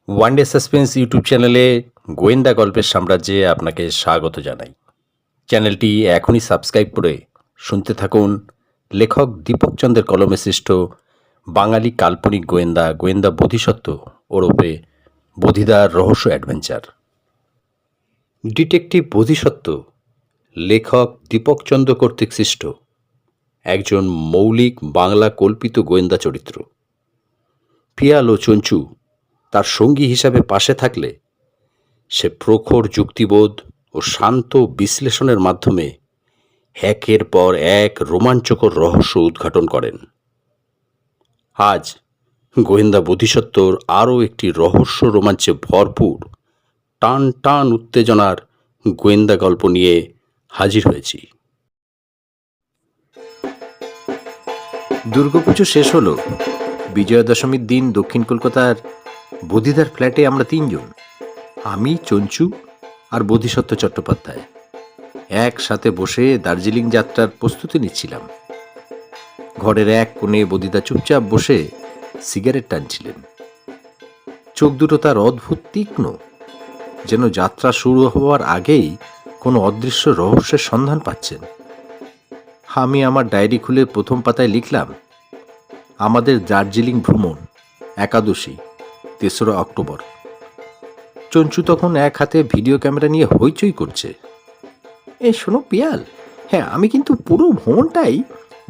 One day suspense YouTube চ্যানেলে গোয়েন্দা গল্পের সাম্রাজ্যে আপনাকে স্বাগত জানাই। চ্যানেলটি এখনই সাবস্ক্রাইব করে শুনতে থাকুন লেখক দীপকচন্দ্রের কলমে সৃষ্ট বাঙালি কাল্পনিক গোয়েন্দা বোধিসত্ত্ব ওরফে বোধিদার রহস্য অ্যাডভেঞ্চার। ডিটেকটিভ বোধিসত্ত্ব লেখক দীপকচন্দ্র কর্তৃক সৃষ্ট একজন মৌলিক বাংলা কল্পিত গোয়েন্দা চরিত্র। পিয়াল ও চঞ্চু তার সঙ্গী হিসাবে পাশে থাকলে সে প্রখর যুক্তিবোধ ও শান্ত বিশ্লেষণের মাধ্যমে একের পর এক রোমাঞ্চকর রহস্য উদ্ঘাটন করেন। আজ গোয়েন্দা বোধিসত্ত্বর আরও একটি রহস্য রোমাঞ্চে ভরপুর টান টান উত্তেজনার গোয়েন্দা গল্প নিয়ে হাজির হয়েছি। দুর্গাপুজো শেষ হলো। বিজয়া দশমীর দিন দক্ষিণ কলকাতার বোধিদার ফ্ল্যাটে আমরা তিনজন, আমি, চঞ্চু আর বোধিসত্ত্ব চট্টোপাধ্যায়, একসাথে বসে দার্জিলিং যাত্রার প্রস্তুতি নিচ্ছিলাম। ঘরের এক কোণে বোধিদা চুপচাপ বসে সিগারেট টানছিলেন। চোখ দুটো তার অদ্ভুত তীক্ষ্ণ, যেন যাত্রা শুরু হওয়ার আগেই কোনো অদৃশ্য রহস্যের সন্ধান পাচ্ছেন। আমি আমার ডায়েরি খুলে প্রথম পাতায় লিখলাম, আমাদের দার্জিলিং ভ্রমণ, একাদশী, ৩রা অক্টোবর। চঞ্চু তখন এক হাতে ভিডিও ক্যামেরা নিয়ে হইচই করছে। শোনো পিয়াল, হ্যাঁ আমি কিন্তু পুরো ভ্রমণটাই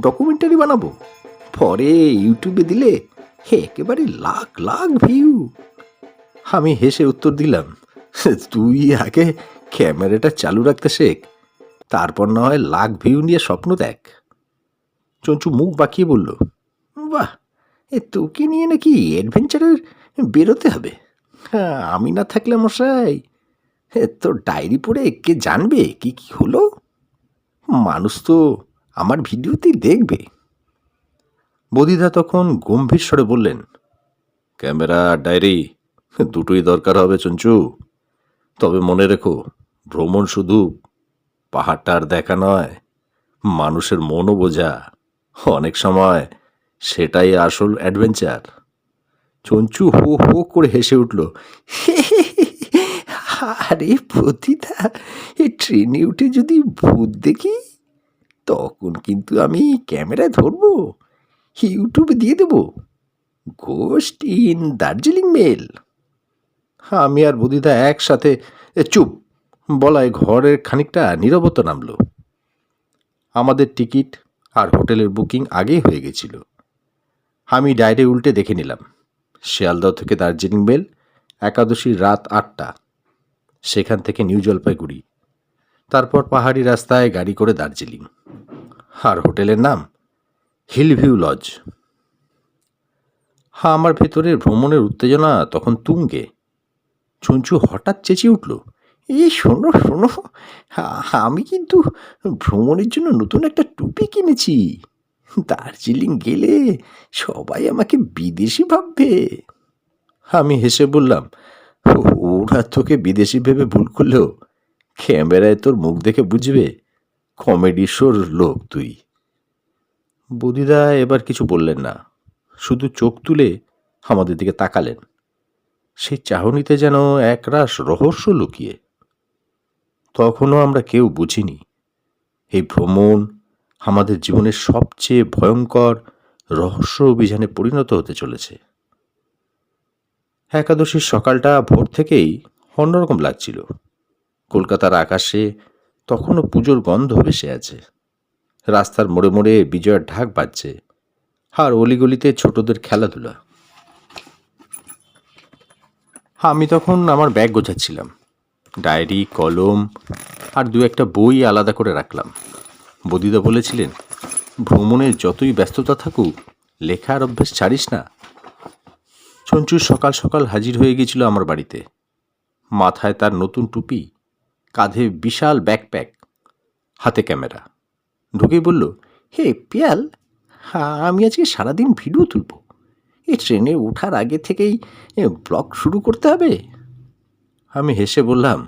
ডকুমেন্টারি বানাবো, পরে ইউটিউবে দিলে একেবারে লাখ লাখ ভিউ। আমি হেসে উত্তর দিলাম, তুই আগে ক্যামেরাটা চালু রাখতে শেখ, তারপর না হয় লাখ ভিউ নিয়ে স্বপ্ন দেখ। চঞ্চু মুখ বাঁকিয়ে বলল, বাহ, তোকে নিয়ে নাকি অ্যাডভেঞ্চারের বেরোতে হবে? হ্যাঁ, আমি না থাকলে মশাই তোর ডায়েরি পড়ে কে জানবে কি কি হলো? মানুষ তো আমার ভিডিওতেই দেখবে। বোধিদা তখন গম্ভীর স্বরে বললেন, ক্যামেরা আর ডায়েরি দুটোই দরকার হবে চঞ্চু। তবে মনে রেখো, ভ্রমণ শুধু পাহাড়টার দেখা নয়, মানুষের মনও বোঝা। অনেক সময় সেটাই আসল অ্যাডভেঞ্চার। চঞ্চু হো হো করে হেসে উঠল, আরে প্রতিটা ট্রেনে উঠে যদি ভূত দেখি তখন কিন্তু আমি ক্যামেরায় ধরবো, ইউটিউবে দিয়ে দেব, গোস্ট ইন দার্জিলিং মেল। আমি আর বোধিদা একসাথে চুপ বলায় ঘরের খানিকটা নীরবতা নামল। আমাদের টিকিট আর হোটেলের বুকিং আগেই হয়ে গেছিল। আমি ডায়েরি উল্টে দেখে নিলাম, শিয়ালদহ থেকে দার্জিলিং মেল, একাদশীর রাত 8টা, সেখান থেকে নিউ জলপাইগুড়ি, তারপর পাহাড়ি রাস্তায় গাড়ি করে দার্জিলিং। আর হোটেলের নাম হিলভিউ লজ। আমার ভেতরের ভ্রমণের উত্তেজনা তখন তুঙ্গে। চঞ্চু হঠাৎ চেঁচিয়ে উঠল, শোনো শোনো, আমি কিন্তু ভ্রমণের জন্য নতুন একটা টুপি কিনেছি। দার্জিলিং গেলে সবাই আমাকে বিদেশি ভাববে। আমি হেসে বললাম, ওরা তোকে বিদেশি ভেবে ভুল করলেও ক্যামেরায় তোর মুখ দেখে বুঝবে কমেডি শোর লোক তুই। বোধিদা এবার কিছু বললেন না, শুধু চোখ তুলে আমাদের দিকে তাকালেন। সেই চাহনিতে যেন একরাশ রহস্য লুকিয়ে। তখনও আমরা কেউ বুঝিনি এই ভ্রমণ আমাদের জীবনের সবচেয়ে ভয়ঙ্কর রহস্য অভিযানে পরিণত হতে চলেছে। একাদশীর সকালটা ভোর থেকেই অন্যরকম লাগছিল। কলকাতার আকাশে তখনও পুজোর গন্ধ ভেসে আছে। রাস্তার মোড়ে মোড়ে বিজয়ার ঢাক বাজছে, আর অলিগলিতে ছোটদের খেলাধুলা। আমি তখন আমার ব্যাগ গোছাচ্ছিলাম। ডায়েরি, কলম আর দু একটা বই আলাদা করে রাখলাম। বোধিদা বলেছিলেন, ভ্রমণের যতই ব্যস্ততা থাকুক লেখার অভ্যেস ছাড়িস না। চঞ্চু সকাল সকাল হাজির হয়ে গিয়েছিল আমার বাড়িতে। মাথায় তার নতুন টুপি, কাঁধে বিশাল ব্যাকপ্যাক, হাতে ক্যামেরা। ঢুকেই বলল, হে পিয়াল, আমি আজকে সারাদিন ভিডিও তুলব। এই ট্রেনে ওঠার আগে থেকেই ব্লগ শুরু করতে হবে। আমি হেসে বললাম,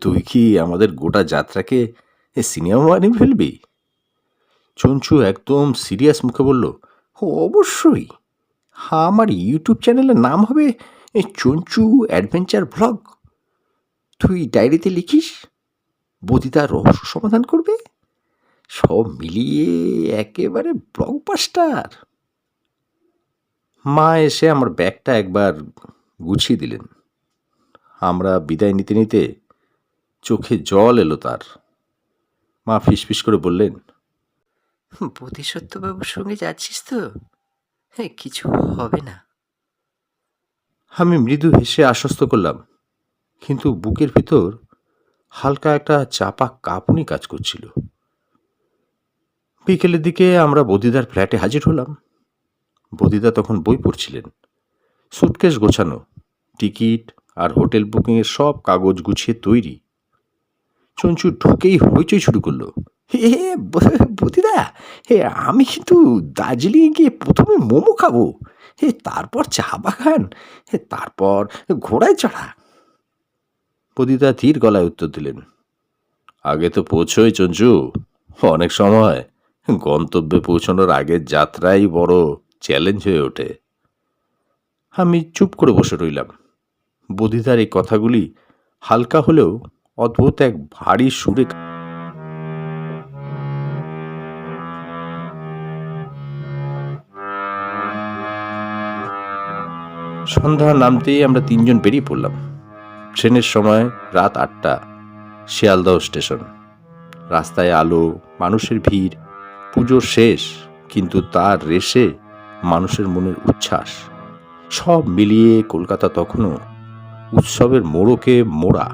তুই কি আমাদের গোটা যাত্রাকে সিনেমা বানিয়ে ফেলবি? চঞ্চু একদম সিরিয়াস মুখে বলল, অবশ্যই, আমার ইউটিউব চ্যানেলের নাম হবে এই চঞ্চু অ্যাডভেঞ্চার ভ্লগ, তুই ডায়েরিতে লিখিস, বদিদা রহস্য সমাধান করবে, সব মিলিয়ে একেবারে ব্লকবাস্টার। মা এসে আমার ব্যাগটা একবার গুছিয়ে দিলেন। আমরা বিদায় নিতে নিতে চোখে জল এলো তার। মা ফিসফিস করে বললেন, বোধিসত্ত্ববাবুর সঙ্গে যাচ্ছিস তো? হ্যাঁ, কিছু হবে না। আমি মৃদু হেসে আশ্বস্ত করলাম, কিন্তু বুকের ভিতর হালকা একটা চাপা কাঁপুনি কাজ করছিল। বিকেলের দিকে আমরা বদিদার ফ্ল্যাটে হাজির হলাম। বদিদা তখন বই পড়ছিলেন। সুটকেস গোছানো, টিকিট আর হোটেল বুকিংয়ের সব কাগজ গুছিয়ে তৈরি। চঞ্চু ঢুকেই হইচই শুরু করলো, হে বদিদা, হে আমি কিন্তু দার্জিলিংয়ে গিয়ে প্রথমে মোমো খাবো, হে তারপর চা বাগান, হে তারপর ঘোড়ায় চড়া। বদিদা ধীর গলায় উত্তর দিলেন, আগে তো পৌঁছোই চঞ্চু, অনেক সময় গন্তব্যে পৌঁছানোর আগের যাত্রাই বড় চ্যালেঞ্জ হয়ে ওঠে। আমি চুপ করে বসে রইলাম। বদিদার এই কথাগুলি হালকা হলেও অদ্ভুত এক ভারী সুরে। সন্ধ্যা নামতেই আমরা তিনজন বেরিয়ে পড়লাম। ট্রেনের সময় রাত 8টা, শিয়ালদহ স্টেশন। রাস্তায় আলো, মানুষের ভিড়, পুজোর শেষ, কিন্তু তার রেশে মানুষের মনের উচ্ছ্বাস, সব মিলিয়ে কলকাতা তখনও উৎসবের মোড়কে মোড়া।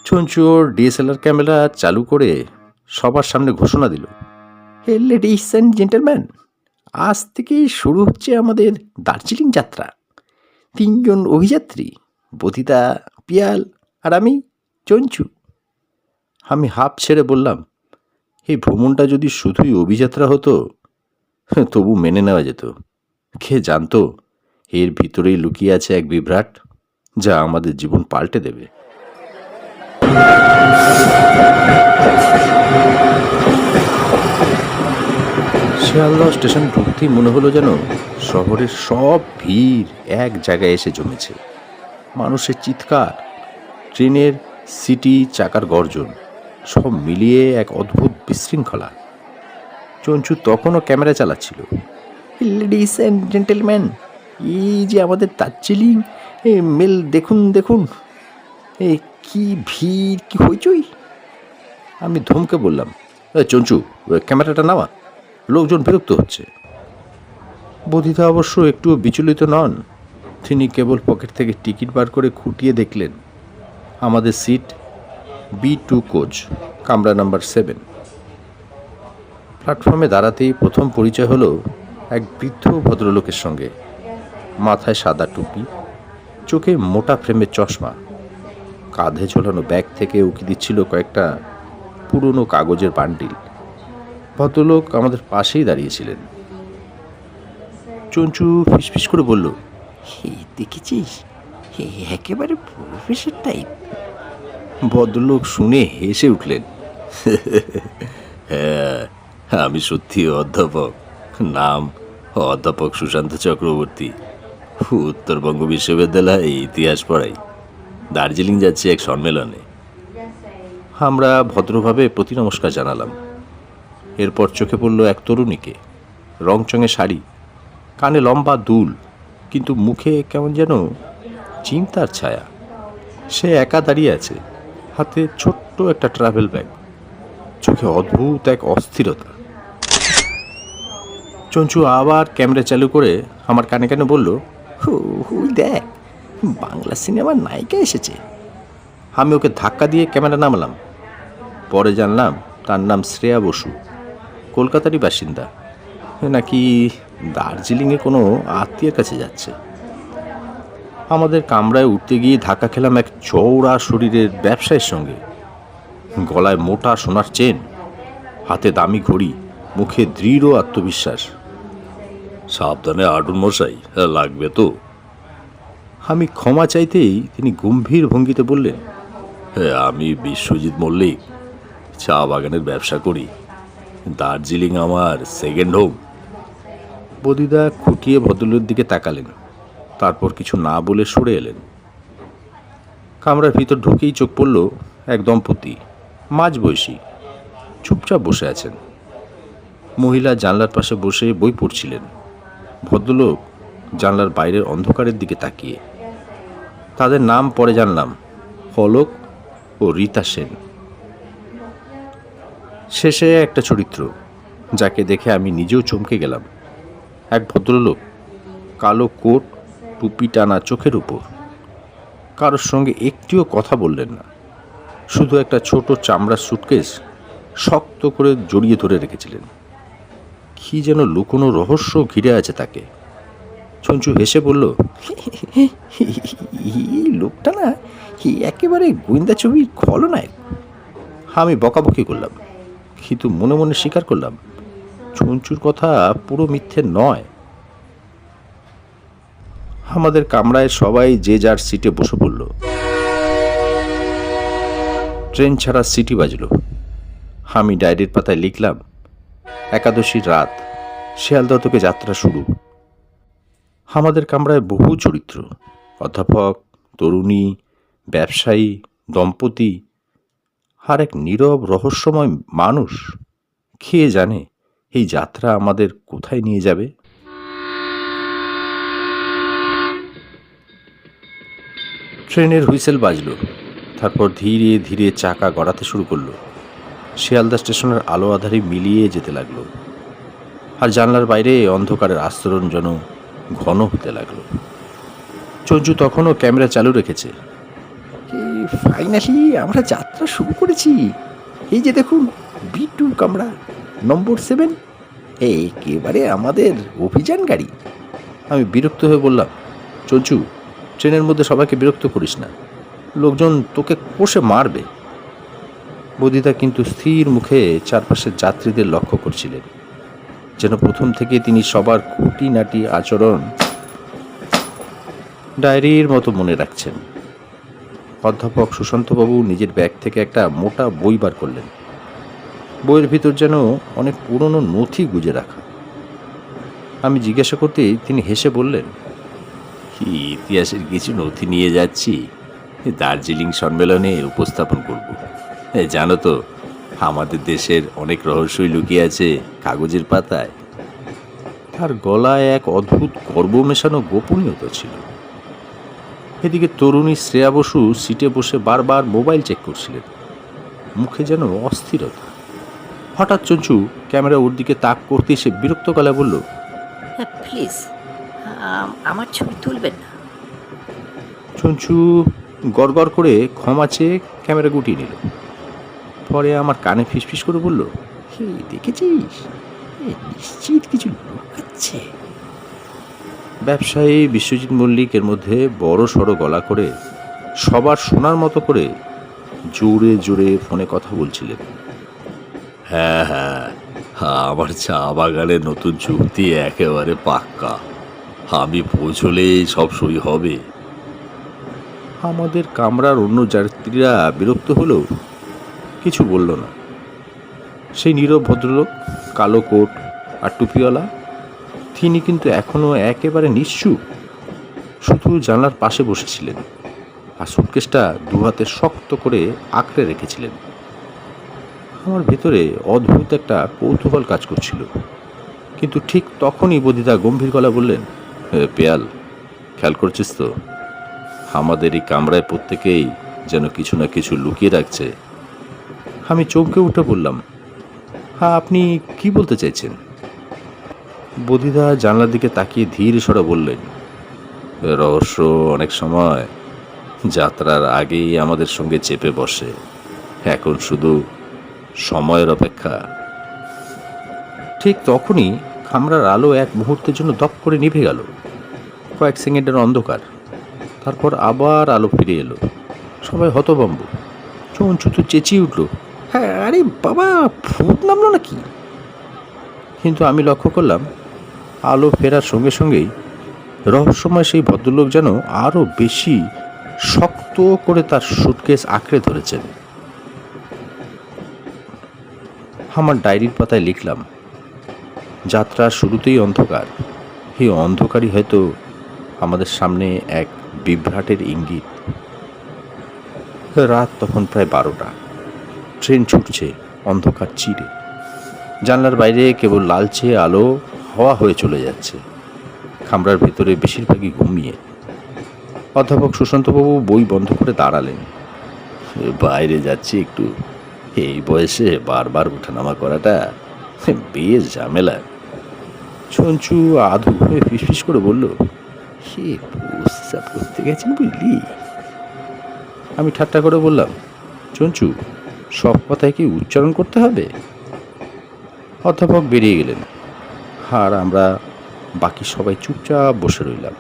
চঞ্চু ওর ডিএসএলআর ক্যামেরা চালু করে সবার সামনে ঘোষণা দিল, হে লেডিস অ্যান্ড জেন্টলম্যান, আজ থেকেই শুরু হচ্ছে আমাদের দার্জিলিং যাত্রা। 3 জন অভিযাত্রী, বদিদা, পিয়াল আর আমি চঞ্চু। আমি হাঁপ ছেড়ে বললাম, এই ভ্রমণটা যদি শুধুই অভিযাত্রা হতো তবু মেনে নেওয়া যেত। কে জানতো এর ভিতরেই লুকিয়ে আছে এক বিভ্রাট, যা আমাদের জীবন পাল্টে দেবে। শিয়ালদহ স্টেশন ঢুকতেই মনে হলো যেন শহরের সব ভিড় এক জায়গায় এসে জমেছে। মানুষের চিৎকার, ট্রেনের সিটি চাকার গর্জন, সব মিলিয়ে এক অদ্ভুত বিশৃঙ্খলা। চঞ্চু তখনও ক্যামেরা চালাচ্ছিল। লেডিস অ্যান্ড জেন্টেলম্যান, এই যে আমাদের দার্জিলিং মেল, দেখুন দেখুন, কি ভিড়, কি হইচই। আমি ধমকে বললাম, চঞ্চু ক্যামেরাটা নামা, লোকজন বিরক্ত হচ্ছে। বদিদা অবশ্য একটুও বিচলিত নন। তিনি কেবল পকেট থেকে টিকিট বার করে খুঁটিয়ে দেখলেন আমাদের সিট B2 কোচ, কামরা নাম্বার 7। প্ল্যাটফর্মে দাঁড়াতেই প্রথম পরিচয় হলো এক বৃদ্ধ ভদ্রলোকের সঙ্গে। মাথায় সাদা টুপি, চোখে মোটা ফ্রেমের চশমা, কাঁধে ঝোলানো ব্যাগ থেকে উকি দিচ্ছিল কয়েকটা পুরনো কাগজের বান্ডিল। ভদ্রলোক আমাদের পাশেই দাঁড়িয়েছিলেন। চঞ্চু ফিসফিস করে বলল, হে দেখেছিস, হে একেবারে প্রফেসর টাইপ। ভদ্রলোক শুনে হেসে উঠলেন, হ্যাঁ, আমি সত্যি অধ্যাপক, নাম অধ্যাপক সুশান্ত চক্রবর্তী, উত্তরবঙ্গ বিশ্ববিদ্যালয়ে ইতিহাস পড়াই, দার্জিলিং যাচ্ছি এক সম্মেলনে। আমরা ভদ্রভাবে প্রতি নমস্কার জানালাম। এরপর চোখে পড়ল এক তরুণীকে, রংচঙে শাড়ি, কানে লম্বা দুল, কিন্তু মুখে কেমন যেন চিন্তার ছায়া। সে একা দাঁড়িয়ে আছে, হাতে ছোট্ট একটা ট্রাভেল ব্যাগ, চোখে অদ্ভুত এক অস্থিরতা। চঞ্চু আবার ক্যামেরা চালু করে আমার কানে কানে বলল, হুই দেখ, বাংলা সিনেমার নায়িকা এসেছে। আমি ওকে ধাক্কা দিয়ে ক্যামেরা নামালাম। পরে জানলাম তার নাম শ্রেয়া বসু, কলকাতারই বাসিন্দা, নাকি দার্জিলিংয়ে কোনো আত্মীয়ের কাছে যাচ্ছে। আমাদের কামরায় উঠতে গিয়ে ধাক্কা খেলাম এক চওড়া শরীরের ব্যবসায়ীর সঙ্গে। গলায় মোটা সোনার চেন, হাতে দামি ঘড়ি, মুখে দৃঢ় আত্মবিশ্বাস। সাবধানে আটুন মশাই, লাগবে তো। আমি ক্ষমা চাইতেই তিনি গম্ভীর ভঙ্গিতে বললেন, আমি বিশ্বজিৎ মল্লিক, চা বাগানের ব্যবসা করি, দার্জিলিং আমার সেকেন্ড হোম। বদিদা খুঁটিয়ে ভদ্রলোকের দিকে তাকালেন। তারপর কিছু না বলে সরে এলেন। কামরার ভিতর ঢুকেই চোখ পড়ল এক দম্পতি, মাঝবয়সী, চুপচাপ বসে আছেন। মহিলা জানলার পাশে বসে বই পড়ছিলেন, ভদ্রলোক জানলার বাইরের অন্ধকারের দিকে তাকিয়ে। তাদের নাম পরে জানলাম, অলোক ও রীতা সেন। শেষে একটা চরিত্র যাকে দেখে আমি নিজেও চমকে গেলাম। এক ভদ্রলোক, কালো কোট, টুপি টানা চোখের উপর, কারোর সঙ্গে একটিও কথা বললেন না, শুধু একটা ছোট চামড়ার সুটকেস শক্ত করে জড়িয়ে ধরে রেখেছিলেন। কি যেন লুকোনো রহস্য ঘিরে আছে তাকে। চঞ্চু হেসে বলল, এই লোকটা না একেবারে গোয়েন্দা ছবির খলনায়ক। আমি বকাবকি করলাম, কিন্তু মনে মনে স্বীকার করলাম চঞ্চুর কথা পুরো মিথ্যে নয়। আমাদের কামরায় সবাই যে যার সিটে বসে পড়ল। ট্রেন ছাড়া সিটি বাজল। আমি ডায়েরির পাতায় লিখলাম, একাদশীর রাত, শিয়ালদহ থেকে যাত্রা শুরু। আমাদের কামরায় বহু চরিত্র, অধ্যাপক, তরুণী, ব্যবসায়ী, দম্পতি, আর এক নীরব রহস্যময় মানুষ। কে জানে এই যাত্রা আমাদের কোথায় নিয়ে যাবে। ট্রেনের হুইসেল বাজল, তারপর ধীরে ধীরে চাকা গড়াতে শুরু করলো। শিয়ালদা স্টেশনের আলো আধারে মিলিয়ে যেতে লাগলো, আর জানলার বাইরে অন্ধকারের আস্তরণ যেন ঘন হতে লাগলো। চঞ্চু তখনও ক্যামেরা চালু রেখেছে। ফাইনালি আমরা যাত্রা শুরু করেছি। এই যে দেখুন, B2 কামরা, নম্বর 7, একেবারে আমাদের অভিযান গাড়ি। আমি বিরক্ত হয়ে বললাম, চঞ্চু, ট্রেনের মধ্যে সবাইকে বিরক্ত করিস না, লোকজন তোকে কষে মারবে। বদিদা কিন্তু স্থির মুখে চারপাশের যাত্রীদের লক্ষ্য করছিলেন, যেন প্রথম থেকে তিনি সবার খুঁটিনাটি আচরণ ডায়েরির মতো মনে রাখছেন। অধ্যাপক সুশান্তবাবু নিজের ব্যাগ থেকে একটা মোটা বই বার করলেন। বইয়ের ভিতর যেন অনেক পুরনো নথি গুজে রাখা। আমি জিজ্ঞাসা করতেই তিনি হেসে বললেন, ইতিহাসের কিছু নথি নিয়ে যাচ্ছি, দার্জিলিং সম্মেলনে উপস্থাপন করব। জানো তো, আমাদের দেশের অনেক রহস্যই লুকিয়ে আছে কাগজের পাতায়। তার গলায় এক অদ্ভুত গর্ব মেশানো গোপনীয়তা ছিল। এদিকে তরুণী শ্রেয়া বসু সিটে বসে বারবার মোবাইল চেক করছিলেন, মুখে যেন অস্থিরতা। হঠাৎ চঞ্চু ক্যামেরা ওর দিকে তাক করতে সে বিরক্ত গলায় বলল, প্লিজ আমার ছবি তুলবেন না। চঞ্চু গড়গড় করে ক্ষমা চেয়ে ক্যামেরা গুটিয়ে নিল। পরে আমার কানে ফিসফিস করে বলল, দেখেছিস, নিশ্চিত কিছু লুকাচ্ছে। ব্যবসায়ী বিশ্বজিৎ মল্লিক এর মধ্যে বড় সড়ো গলা করে সবার শোনার মতো করে জোরে জোরে ফোনে কথা বলছিলেন। হ্যাঁ হ্যাঁ, আমার চা বাগানের নতুন চুক্তি একেবারে পাক্কা, আমি পৌঁছলে সব সই হবে। আমাদের কামরার অন্য যাত্রীরা বিরক্ত হলেও কিছু বলল না। সেই নীরব ভদ্রলোক, কালো কোট আর টুপিওয়ালা, তিনি কিন্তু এখনো একেবারে নিশ্চুপ, শুধু জানলার পাশে বসেছিলেন আর সুটকেসটা দু হাতে শক্ত করে আঁকড়ে রেখেছিলেন। আমার ভেতরে অদ্ভুত একটা কৌতূহল কাজ করছিল, কিন্তু ঠিক তখনই বদিদা গম্ভীর গলা বললেন, পেয়াল, খেয়াল করছিস তো, আমাদের এই কামরায় প্রত্যেকেই যেন কিছু না কিছু লুকিয়ে রাখছে। আমি চমকে উঠে বললাম, হ্যাঁ, আপনি কি বলতে চাইছেন? বদিদা জানলার দিকে তাকিয়ে ধীর স্বরে বললেন, রহস্য অনেক সময় যাত্রার আগেই আমাদের সঙ্গে চেপে বসে, এখন শুধু সময়ের অপেক্ষা। ঠিক তখনই কামরার আলো এক মুহূর্তের জন্য দপ করে নিভে গেল। কয়েক সেকেন্ডের অন্ধকার, তারপর আবার আলো ফিরে এলো। সবাই হতভম্ব। চঞ্চু তো চেঁচিয়ে উঠল, হ্যাঁ, আরে বাবা, ভূত নামলো নাকি? কিন্তু আমি লক্ষ্য করলাম আলো ফেরার সঙ্গে সঙ্গেই রহস্যময় সেই ভদ্রলোক যেন আরও বেশি শক্ত করে তার সুটকেস আঁকড়ে ধরেছেন। আমার ডায়েরির পাতায় লিখলাম, যাত্রার শুরুতেই অন্ধকার, এই অন্ধকারই হয়তো আমাদের সামনে এক বিভ্রাটের ইঙ্গিত। রাত তখন প্রায় 12টা। ট্রেন ছুটছে অন্ধকার চিরে। জানলার বাইরে কেবল লালচে আলো হাওয়া হয়ে চলে যাচ্ছে। কামরার ভেতরে বেশিরভাগই ঘুমিয়ে। অধ্যাপক সুশান্তবাবু বই বন্ধ করে দাঁড়ালেন। বাইরে যাচ্ছি একটু, এই বয়সে বারবার উঠানামা করাটা বেশ ঝামেলা। চঞ্চু আধু হয়ে ফিসফিস করে বলল, হে প্রস্তাব করতে গেছেন বুঝলি? আমি ঠাট্টা করে বললাম, চঞ্চু, সব কথায় কি উচ্চারণ করতে হবে? অধ্যাপক বেরিয়ে গেলেন, আর আমরা বাকি সবাই চুপচাপ বসে রইলাম।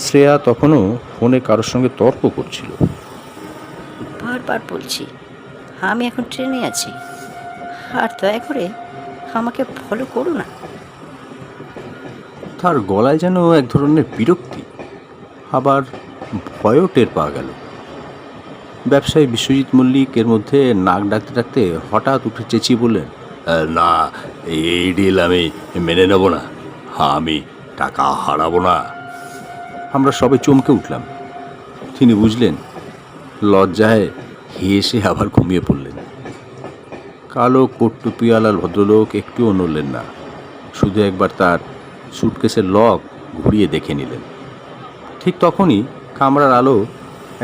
শ্রেয়া তখনও ফোনে কারোর সঙ্গে তর্ক করছিল। বারবার বলছি আমি এখন ট্রেনে আছি, আর দয়া করে আমাকে ফলো করো না। তার গলায় যেন এক ধরনের বিরক্তি, আবার ভয়ও টের পাওয়া গেল। ব্যবসায়ী বিশ্বজিৎ মল্লিক এর মধ্যে নাক ডাকতে ডাকতে হঠাৎ উঠে চেঁচিয়ে বললেন, না, এই ডিল আমি মেনে নেব না, আমি টাকা হারাবো না। আমরা সবাই চমকে উঠলাম। তিনি বুঝলেন, লজ্জায় হেসে আবার ঘুমিয়ে পড়লেন। কালো কোট টুপিওয়ালার ভদ্রলোক একটুও নড়লেন না, শুধু একবার তার সুটকেসের লক ঘুরিয়ে দেখে নিলেন। ঠিক তখনই কামরার আলো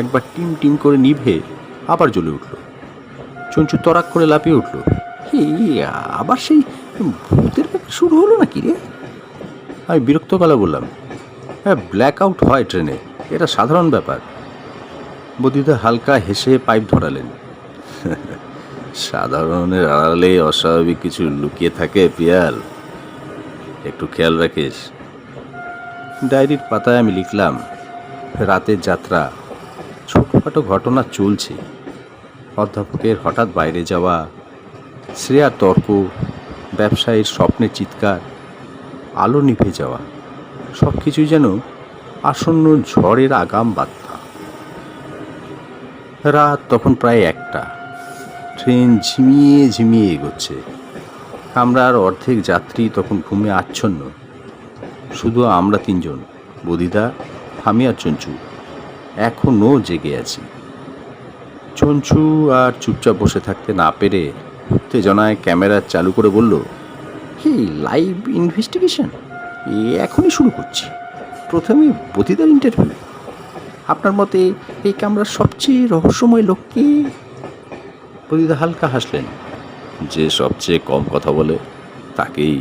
একবার টিম টিম করে নিভে আবার জ্বলে উঠল। চঞ্চু তরাক করে লাফিয়ে উঠল, আবার সেই ভূতের ব্যাপার শুরু হলো নাকি রে? আমি বিরক্ত গলা বললাম, হ্যাঁ, ব্ল্যাক আউট হয় ট্রেনে, এটা সাধারণ ব্যাপার। বদিদা হালকা হেসে পাইপ ধরালেন, সাধারণের আড়ালে অস্বাভাবিক কিছু লুকিয়ে থাকে পিয়াল, একটু খেয়াল রাখিস। ডায়েরির পাতায় আমি লিখলাম, রাতের যাত্রা, ছোটখাটো ঘটনা চলছে। অধ্যাপকের হঠাৎ বাইরে যাওয়া, শ্রেয়ার তর্ক, ব্যবসায়ীর স্বপ্নের চিৎকার, আলো নিভে যাওয়া, সব কিছুই যেন আসন্ন ঝড়ের আগাম বার্তা। রাত তখন প্রায় 1টা। ট্রেন ঝিমিয়ে ঝিমিয়ে এগোচ্ছে। কামরার অর্ধেক যাত্রী তখন ঘুমে আচ্ছন্ন। শুধু আমরা 3জন, বদিদা, আমি আর চঞ্চু, এখনও জেগে আছি। চঞ্চু আর চুপচাপ বসে থাকতে না পেরে উত্তেজনায় ক্যামেরা চালু করে বলল, হে, লাইভ ইনভেস্টিগেশন এখনই শুরু করছি। প্রথমে বদিদার ইন্টারভিউ। আপনার মতে এই কামরার সবচেয়ে রহস্যময় লোক কে? বদিদা হালকা হাসলেন, যে সবচেয়ে কম কথা বলে তাকেই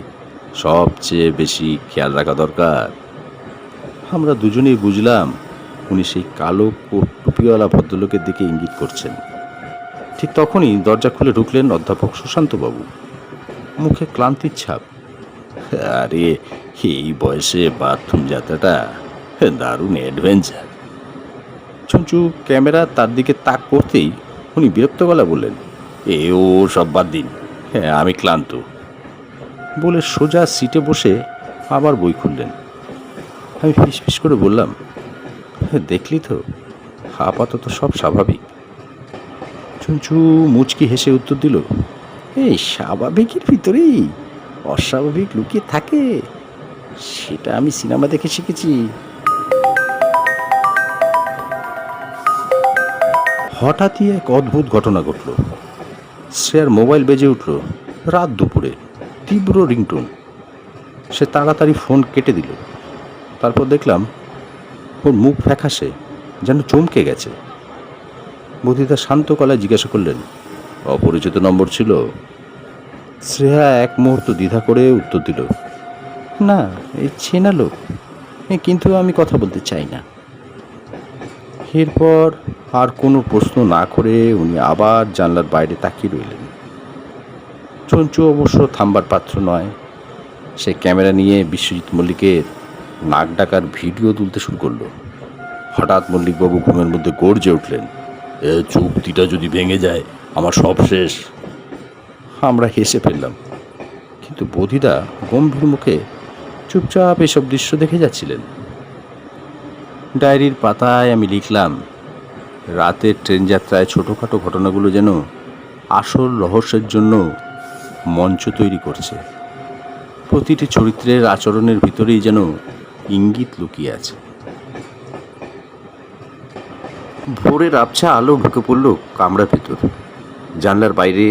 সবচেয়ে বেশি খেয়াল রাখা দরকার। আমরা দুজনেই বুঝলাম উনি সেই কালো কোট টুপিওয়ালা ভদ্রলোকের দিকে ইঙ্গিত করছেন। ঠিক তখনই দরজা খুলে ঢুকলেন অধ্যাপক সুশান্তবাবু, মুখে ক্লান্তির ছাপ। আরে, এই বয়সে বাথরুম যাত্রাটা দারুণ অ্যাডভেঞ্চার। চঞ্চু ক্যামেরা তার দিকে তাক করতেই উনি বিরক্ত গলা বললেন, ও সব বাদ দিন, হ্যাঁ আমি ক্লান্ত, বলে সোজা সিটে বসে আবার বই খুললেন। আমি ফিসফিস করে বললাম, দেখলি তো, আপাতত সব স্বাভাবিক। চঞ্চু মুচকি হেসে উত্তর দিল, এই স্বাভাবিকের ভিতরেই অস্বাভাবিক লুকিয়ে থাকে, সেটা আমি সিনেমা দেখে শিখেছি। হঠাৎই এক অদ্ভুত ঘটনা ঘটল। শ্রেয়ার মোবাইল বেজে উঠল রাত দুপুরে, তীব্র রিংটোন। সে তাড়াতাড়ি ফোন কেটে দিল। তারপর দেখলাম ওর মুখ ফ্যাকাশে, যেন চমকে গেছে। বদিদা শান্ত গলায় জিজ্ঞাসা করলেন, অপরিচিত নম্বর ছিল? শ্রেয়া এক মুহূর্ত দ্বিধা করে উত্তর দিল, না, এই চেনা লোক, কিন্তু আমি কথা বলতে চাই না। এরপর আর কোনো প্রশ্ন না করে উনি আবার জানলার বাইরে তাকিয়ে রইলেন। চঞ্চু অবশ্য থামবার পাত্র নয়। সে ক্যামেরা নিয়ে বিশ্বজিৎ মল্লিকের নাক ডাকার ভিডিও তুলতে শুরু করলো। হঠাৎ মল্লিকবাবু ঘুমের মধ্যে গর্জে উঠলেন, চুক্তিটা যদি ভেঙে যায় আমার সব শেষ। আমরা হেসে ফেললাম, কিন্তু বধিদা গম্ভীর মুখে চুপচাপ এসব দৃশ্য দেখে যাচ্ছিলেন। ডায়েরির পাতায় আমি লিখলাম, রাতের ট্রেন যাত্রায় ছোটোখাটো ঘটনাগুলো যেন আসল রহস্যের জন্য মঞ্চ তৈরি করছে। প্রতিটি চরিত্রের আচরণের ভিতরেই যেন ইঙ্গিত লুকিয়ে আছে। ভোরের আবছা আলো ঢুকে পড়ল কামরার ভেতর। জানলার বাইরে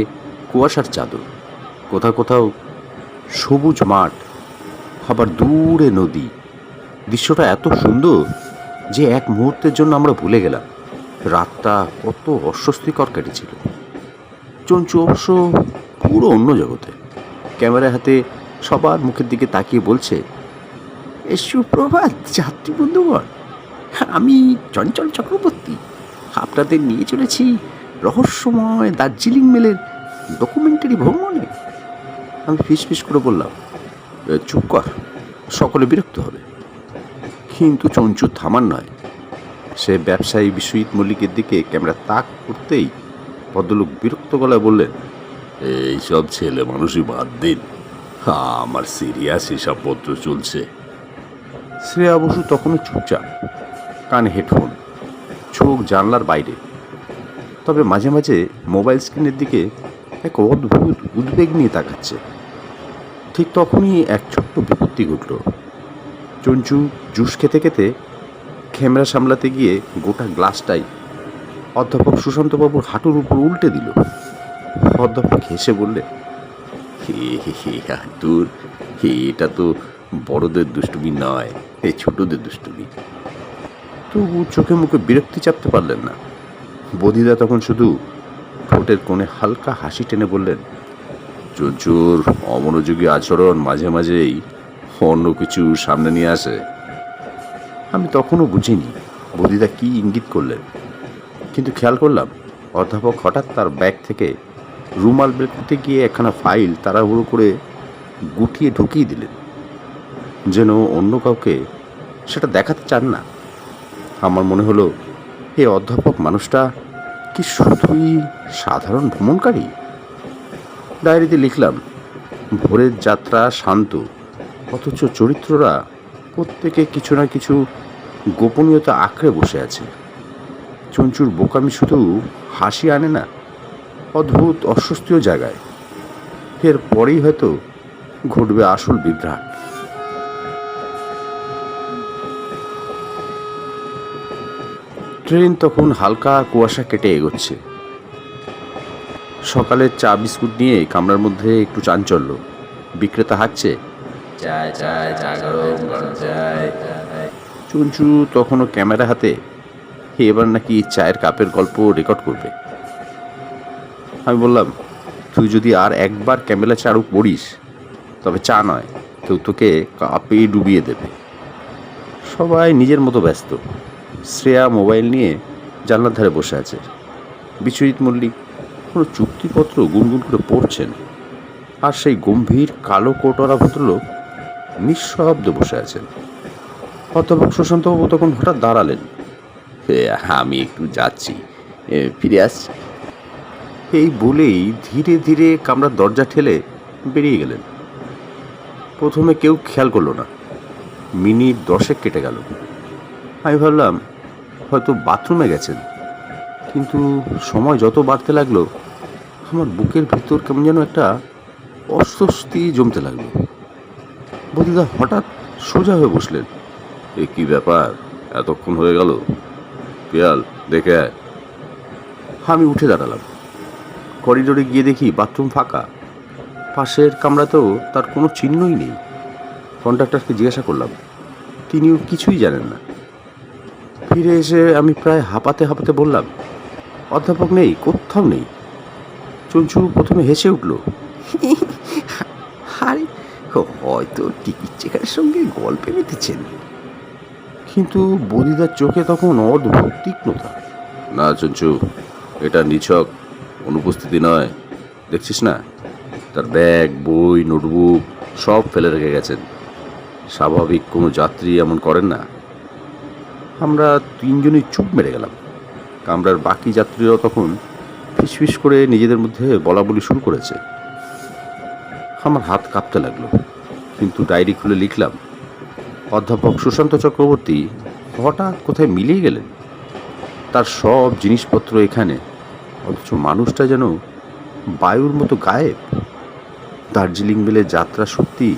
কুয়াশার চাদর, কোথাও কোথাও সবুজ মাঠ, আবার দূরে নদী। দৃশ্যটা এত সুন্দর যে এক মুহূর্তের জন্য আমরা ভুলে গেলাম রাতটা কত অস্বস্তিকর কেটেছিল। চঞ্চু অবশ্য পুরো অন্য জগতে, ক্যামেরা হাতে সবার মুখের দিকে তাকিয়ে বলছে, সুপ্রভাত যাত্রী বন্ধুগণ, আমি চঞ্চল চক্রবর্তী আপনাদের নিয়ে চলেছি রহস্যময় দার্জিলিং মেলের ডকুমেন্টারি ভ্রমণে। আমি ফিসফিস করে বললাম, চুপ কর, সকলে বিরক্ত হবে। কিন্তু চঞ্চু থামার নয়। সে ব্যবসায়ী বিশ্বজিৎ মল্লিকের দিকে ক্যামেরা তাক করতেই ভদ্রলোক বিরক্ত গলায় বললেন, এইসব ছেলে মানুষই বাদ দিন, আমার সিরিয়াস হিসাবপত্র চলছে। শ্রেয়া বসু তখনও চুপচাপ, কানে হেডফোন, চোখ জানলার বাইরে, তবে মাঝে মাঝে মোবাইল স্ক্রিনের দিকে এক অদ্ভুত উদ্বেগ নিয়ে তাকাচ্ছে। ঠিক তখনই এক ছোট্ট বিপত্তি ঘটল। চঞ্চু জুস খেতে খেতে ক্যামেরা সামলাতে গিয়ে গোটা গ্লাসটাই অধ্যাপক সুশান্তবাবুর হাঁটুর উপর উল্টে দিল। অধ্যাপক হেসে বললে, দূর, এটা তো বড়দের দুষ্টুমি নয়, এই ছোটদের দুষ্টুমি। তবু চোখে মুখে বিরক্তি চাপতে পারলেন না। বদিদা তখন শুধু ঠোঁটের কোণে হালকা হাসি টেনে বললেন, চঞ্চুর অমনোযোগী আচরণ মাঝে মাঝেই অন্য কিছু সামনে নিয়ে আসে। আমি তখনও বুঝিনি বদিদা কি ইঙ্গিত করলেন, কিন্তু খেয়াল করলাম অধ্যাপক হঠাৎ তার ব্যাগ থেকে রুমাল বের করতে গিয়ে একখানা ফাইল তাড়াহুড়ো করে গুটিয়ে ঢুকিয়ে দিলেন, যেন অন্য কাউকে সেটা দেখাতে চান না। আমার মনে হলো, এই অধ্যাপক মানুষটা কি শুধুই সাধারণ ভ্রমণকারী? ডায়েরিতে লিখলাম, ভোরের যাত্রা শান্ত, অথচ চরিত্ররা প্রত্যেকে কিছু না কিছু গোপনীয়তা আঁকড়ে বসে আছে। চঞ্চুর বোকামি শুধু হাসি আনে না, অদ্ভুত অস্বস্তিও জায়গায়। এর পরেই হয়তো ঘটবে আসল বিভ্রাট। ট্রেন তখন হালকা কুয়াশা কেটে এগোচ্ছে। সকালের চা বিস্কুট নিয়ে কামরার মধ্যে একটু চাঞ্চল্য। বিক্রেতা হাঁটছে, চায় চায় চা গরম গরম চায়। চঞ্চু তখনও ক্যামেরা হাতে, এবার নাকি চায়ের কাপের গল্প রেকর্ড করবে। আমি বললাম, তুই যদি আর একবার ক্যামেরা চাড়ু পড়িস, তবে চা নয়, কেউ তোকে কাপেই ডুবিয়ে দেবে। সবাই নিজের মতো ব্যস্ত। শ্রেয়া মোবাইল নিয়ে জানলার ধারে বসে আছে। বিশ্বজিৎ মল্লিক কোনো চুক্তিপত্র গুনগুন করে পড়ছেন, আর সেই গম্ভীর কালো কোটরা ভদ্রলোক নিঃশব্দে বসে আছেন। অধ্যাপক সুশান্তবাবু তখন হঠাৎ দাঁড়ালেন, আমি একটু যাচ্ছি, ফিরে আসছি। এই বলেই ধীরে ধীরে কামরার দরজা ঠেলে বেরিয়ে গেলেন। প্রথমে কেউ খেয়াল করলো না, মিনিট 10 কেটে গেল। আমি ভাবলাম হয়তো বাথরুমে গেছেন, কিন্তু সময় যত বাড়তে লাগলো আমার বুকের ভিতর কেমন যেন একটা অস্বস্তি জমতে লাগলো। বদিদা হঠাৎ সোজা হয়ে বসলেন, এ কি ব্যাপার, এতক্ষণ হয়ে গেল, পিয়াল দেখে আয়। আমি উঠে দাঁড়ালাম। করিডোরে গিয়ে দেখি বাথরুম ফাঁকা, পাশের কামরাতেও তার কোনো চিহ্নই নেই। কন্ডাক্টরকে জিজ্ঞাসা করলাম, তিনিও কিছুই জানেন না। ফিরে এসে আমি প্রায় হাঁপাতে হাঁপাতে বললাম, অধ্যাপক নেই, কোথাও নেই। চঞ্চু প্রথমে হেসে উঠল, আরে হয়তো টিকিট চেকারের সঙ্গে গল্পে মেতেছেন। কিন্তু বদিদার চোখে তখন অদ্ভুত তীক্ষ্ণতা। না চঞ্চু, এটা নিছক অনুপস্থিতি নয়, দেখছিস না, তার ব্যাগ, বই, নোটবুক সব ফেলে রেখে গেছেন। স্বাভাবিক কোনো যাত্রী এমন করেন না। আমরা তিনজনই চুপ মেরে গেলাম। কামরার বাকি যাত্রীরাও তখন ফিসফিস করে নিজেদের মধ্যে বলা বলি শুরু করেছে। আমার হাত কাঁপতে লাগলো, কিন্তু ডায়েরি খুলে লিখলাম, অধ্যাপক সুশান্ত চক্রবর্তী হঠাৎ কোথায় মিলিয়ে গেলেন। তার সব জিনিসপত্র এখানে, অথচ মানুষটা যেন বায়ুর মতো গায়েব। দার্জিলিং মেলে যাত্রা সত্যি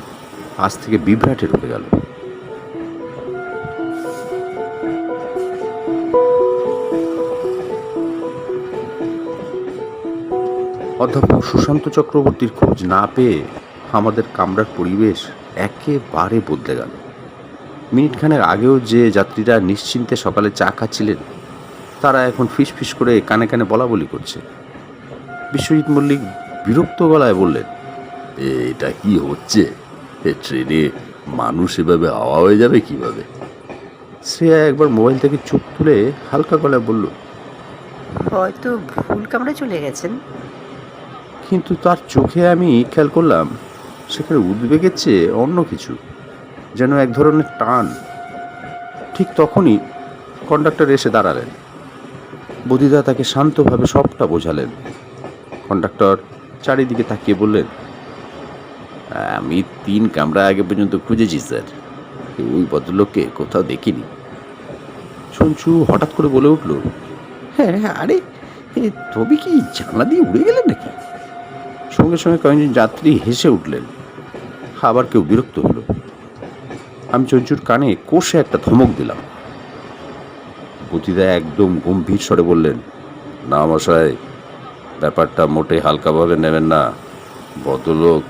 আজ থেকে বিভ্রাটে ঢুকে গেল। অধ্যাপক সুশান্ত চক্রবর্তীর খোঁজ না পেয়ে আমাদের কামরার পরিবেশ একেবারে বদলে গেল। মিনিটখানেক আগেও যে যাত্রীরা নিশ্চিন্তে সকালে চা খাচ্ছিলেন, তারা এখন ফিস করে কানে কানে বলাবলি করছে। বিশ্বজিৎ মল্লিক বিরক্ত গলায় বললেন, এটা কি হচ্ছে? ট্রেনে মানুষ এভাবে হাওয়া হয়ে যাবে কিভাবে? শ্রেয়া একবার মোবাইল থেকে চোখ তুলে হালকা গলায় বলল, হয়তো ভুল কামড়ে চলে গেছেন। কিন্তু তার চোখে আমি খেয়াল করলাম সেখানে উদ্বেগের চেয়ে অন্য কিছু, যেন এক ধরনের টান। ঠিক তখনই কন্ডাক্টর এসে দাঁড়ালেন। বদিদা তাকে শান্তভাবে সবটা বোঝালেন। কন্ডাক্টর চারিদিকে তাকিয়ে বললেন, আমি 3 কামরা আগে পর্যন্ত খুঁজেছি স্যার, ওই ভদ্রলোককে কোথাও দেখিনি। সঞ্চু হঠাৎ করে বলে উঠল, হ্যাঁ, আরে তবে কি জানলা দিয়ে উড়ে গেলেন নাকি? সঙ্গে সঙ্গে কয়েকজন যাত্রী হেসে উঠলেন। আবার কেউ বিরক্ত হলো। আমি চঞ্চুর কানে কষে একটা ধমক দিলাম। বদিদা একদম গম্ভীর স্বরে বললেন, না মশাই, ব্যাপারটা মোটেই হালকাভাবে নেবেন না। ভদ্রলোক